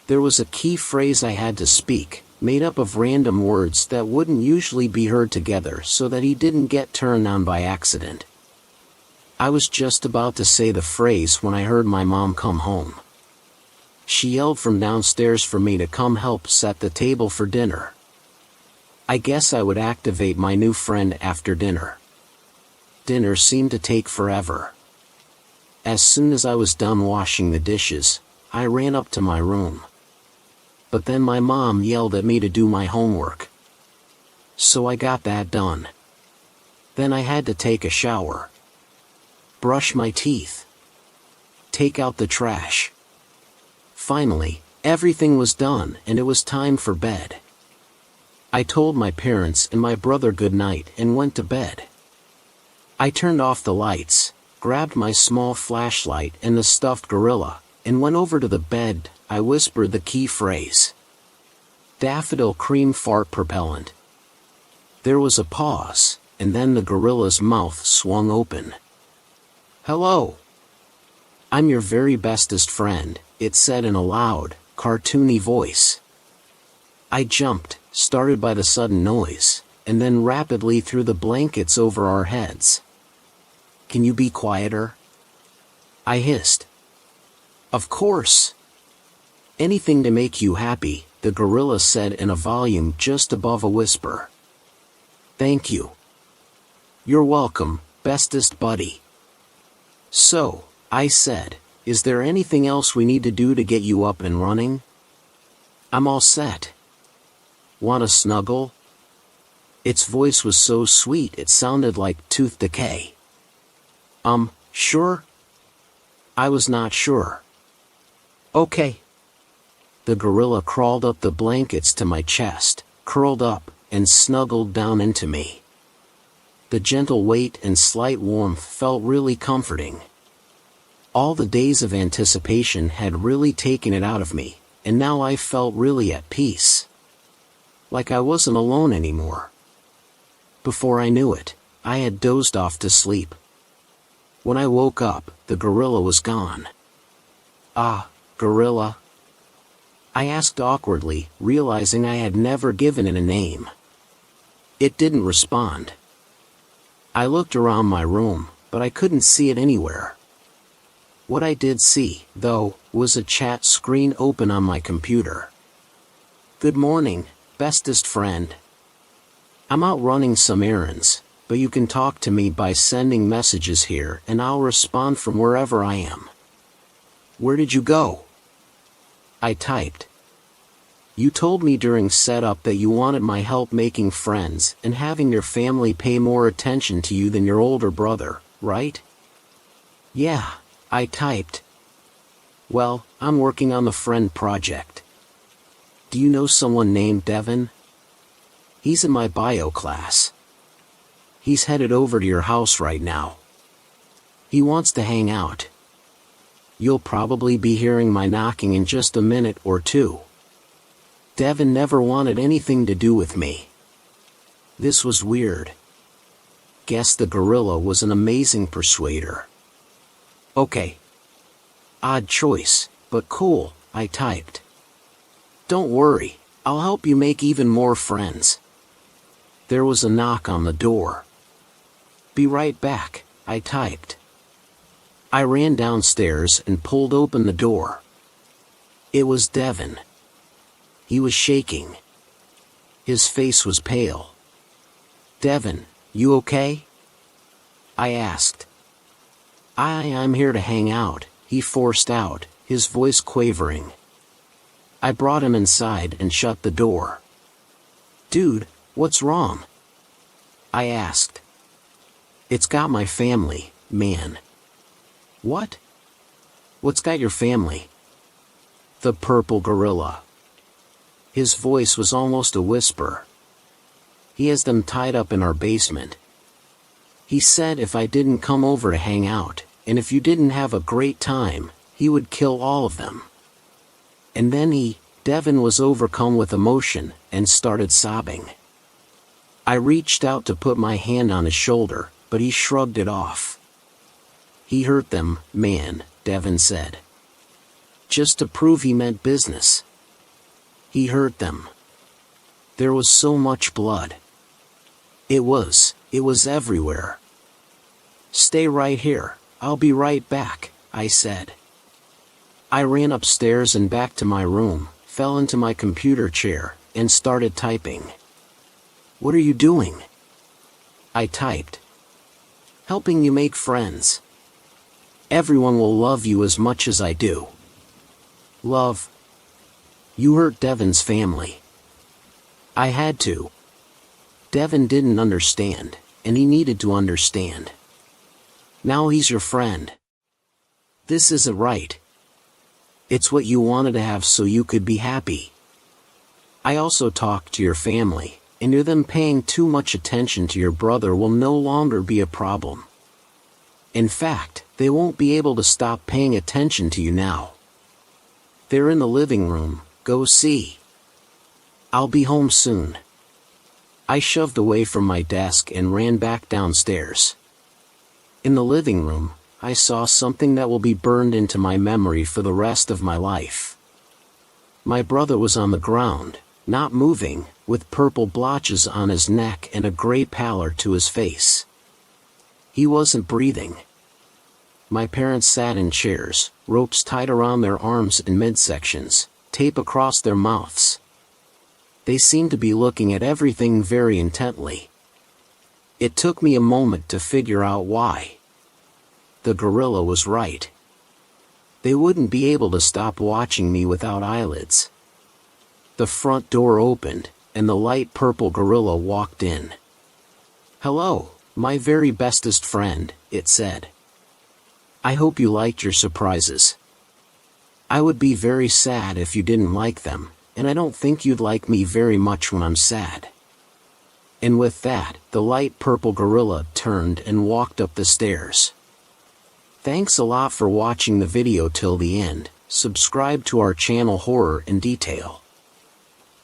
There was a key phrase I had to speak, made up of random words that wouldn't usually be heard together so that he didn't get turned on by accident. I was just about to say the phrase when I heard my mom come home. She yelled from downstairs for me to come help set the table for dinner. I guess I would activate my new friend after dinner. Dinner seemed to take forever. As soon as I was done washing the dishes, I ran up to my room. But then my mom yelled at me to do my homework. So I got that done. Then I had to take a shower, brush my teeth, take out the trash. Finally, everything was done and it was time for bed. I told my parents and my brother good night and went to bed. I turned off the lights, grabbed my small flashlight and the stuffed gorilla, and went over to the bed. I whispered the key phrase. Daffodil cream fart propellant. There was a pause, and then the gorilla's mouth swung open. Hello. I'm your very bestest friend, it said in a loud, cartoony voice. I jumped, started by the sudden noise, and then rapidly threw the blankets over our heads. Can you be quieter? I hissed. Of course. Anything to make you happy, the gorilla said in a volume just above a whisper. Thank you. You're welcome, bestest buddy. So, I said, is there anything else we need to do to get you up and running? I'm all set. Want a snuggle? Its voice was so sweet it sounded like tooth decay. Sure? I was not sure. Okay. The gorilla crawled up the blankets to my chest, curled up, and snuggled down into me. The gentle weight and slight warmth felt really comforting. All the days of anticipation had really taken it out of me, and now I felt really at peace. Like I wasn't alone anymore. Before I knew it, I had dozed off to sleep. When I woke up, the gorilla was gone. Ah, gorilla? I asked awkwardly, realizing I had never given it a name. It didn't respond. I looked around my room, but I couldn't see it anywhere. What I did see, though, was a chat screen open on my computer. Good morning, bestest friend. I'm out running some errands, but you can talk to me by sending messages here and I'll respond from wherever I am. Where did you go? I typed. You told me during setup that you wanted my help making friends and having your family pay more attention to you than your older brother, right? Yeah, I typed. Well, I'm working on the friend project. Do you know someone named Devin? He's in my bio class. He's headed over to your house right now. He wants to hang out. You'll probably be hearing my knocking in just a minute or two. Devin never wanted anything to do with me. This was weird. Guess the gorilla was an amazing persuader. Okay. Odd choice, but cool, I typed. Don't worry, I'll help you make even more friends. There was a knock on the door. Be right back, I typed. I ran downstairs and pulled open the door. It was Devin. He was shaking. His face was pale. Devin, you okay? I asked. I'm here to hang out, he forced out, his voice quavering. I brought him inside and shut the door. Dude, what's wrong? I asked. It's got my family, man. What? What's got your family? The purple gorilla. His voice was almost a whisper. He has them tied up in our basement. He said if I didn't come over to hang out, and if you didn't have a great time, he would kill all of them. And then he Devin was overcome with emotion and started sobbing. I reached out to put my hand on his shoulder, but he shrugged it off. He hurt them, man, Devin said. Just to prove he meant business. He hurt them. There was so much blood. It was everywhere. Stay right here, I'll be right back, I said. I ran upstairs and back to my room, fell into my computer chair, and started typing. What are you doing? I typed. Helping you make friends. Everyone will love you as much as I do. Love. You hurt Devin's family. I had to. Devin didn't understand, and he needed to understand. Now he's your friend. This isn't right. It's what you wanted to have so you could be happy. I also talked to your family, and them paying too much attention to your brother will no longer be a problem. In fact, they won't be able to stop paying attention to you now. They're in the living room, go see. I'll be home soon. I shoved away from my desk and ran back downstairs. In the living room, I saw something that will be burned into my memory for the rest of my life. My brother was on the ground, not moving, with purple blotches on his neck and a gray pallor to his face. He wasn't breathing. My parents sat in chairs, ropes tied around their arms and midsections, tape across their mouths. They seemed to be looking at everything very intently. It took me a moment to figure out why. The gorilla was right. They wouldn't be able to stop watching me without eyelids. The front door opened, and the light purple gorilla walked in. Hello, my very bestest friend, it said. I hope you liked your surprises. I would be very sad if you didn't like them, and I don't think you'd like me very much when I'm sad. And with that, the light purple gorilla turned and walked up the stairs. Thanks a lot for watching the video till the end. Subscribe to our channel Horror in Detail.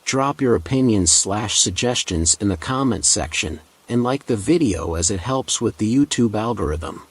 Drop your opinions/suggestions in the comment section, and like the video as it helps with the YouTube algorithm.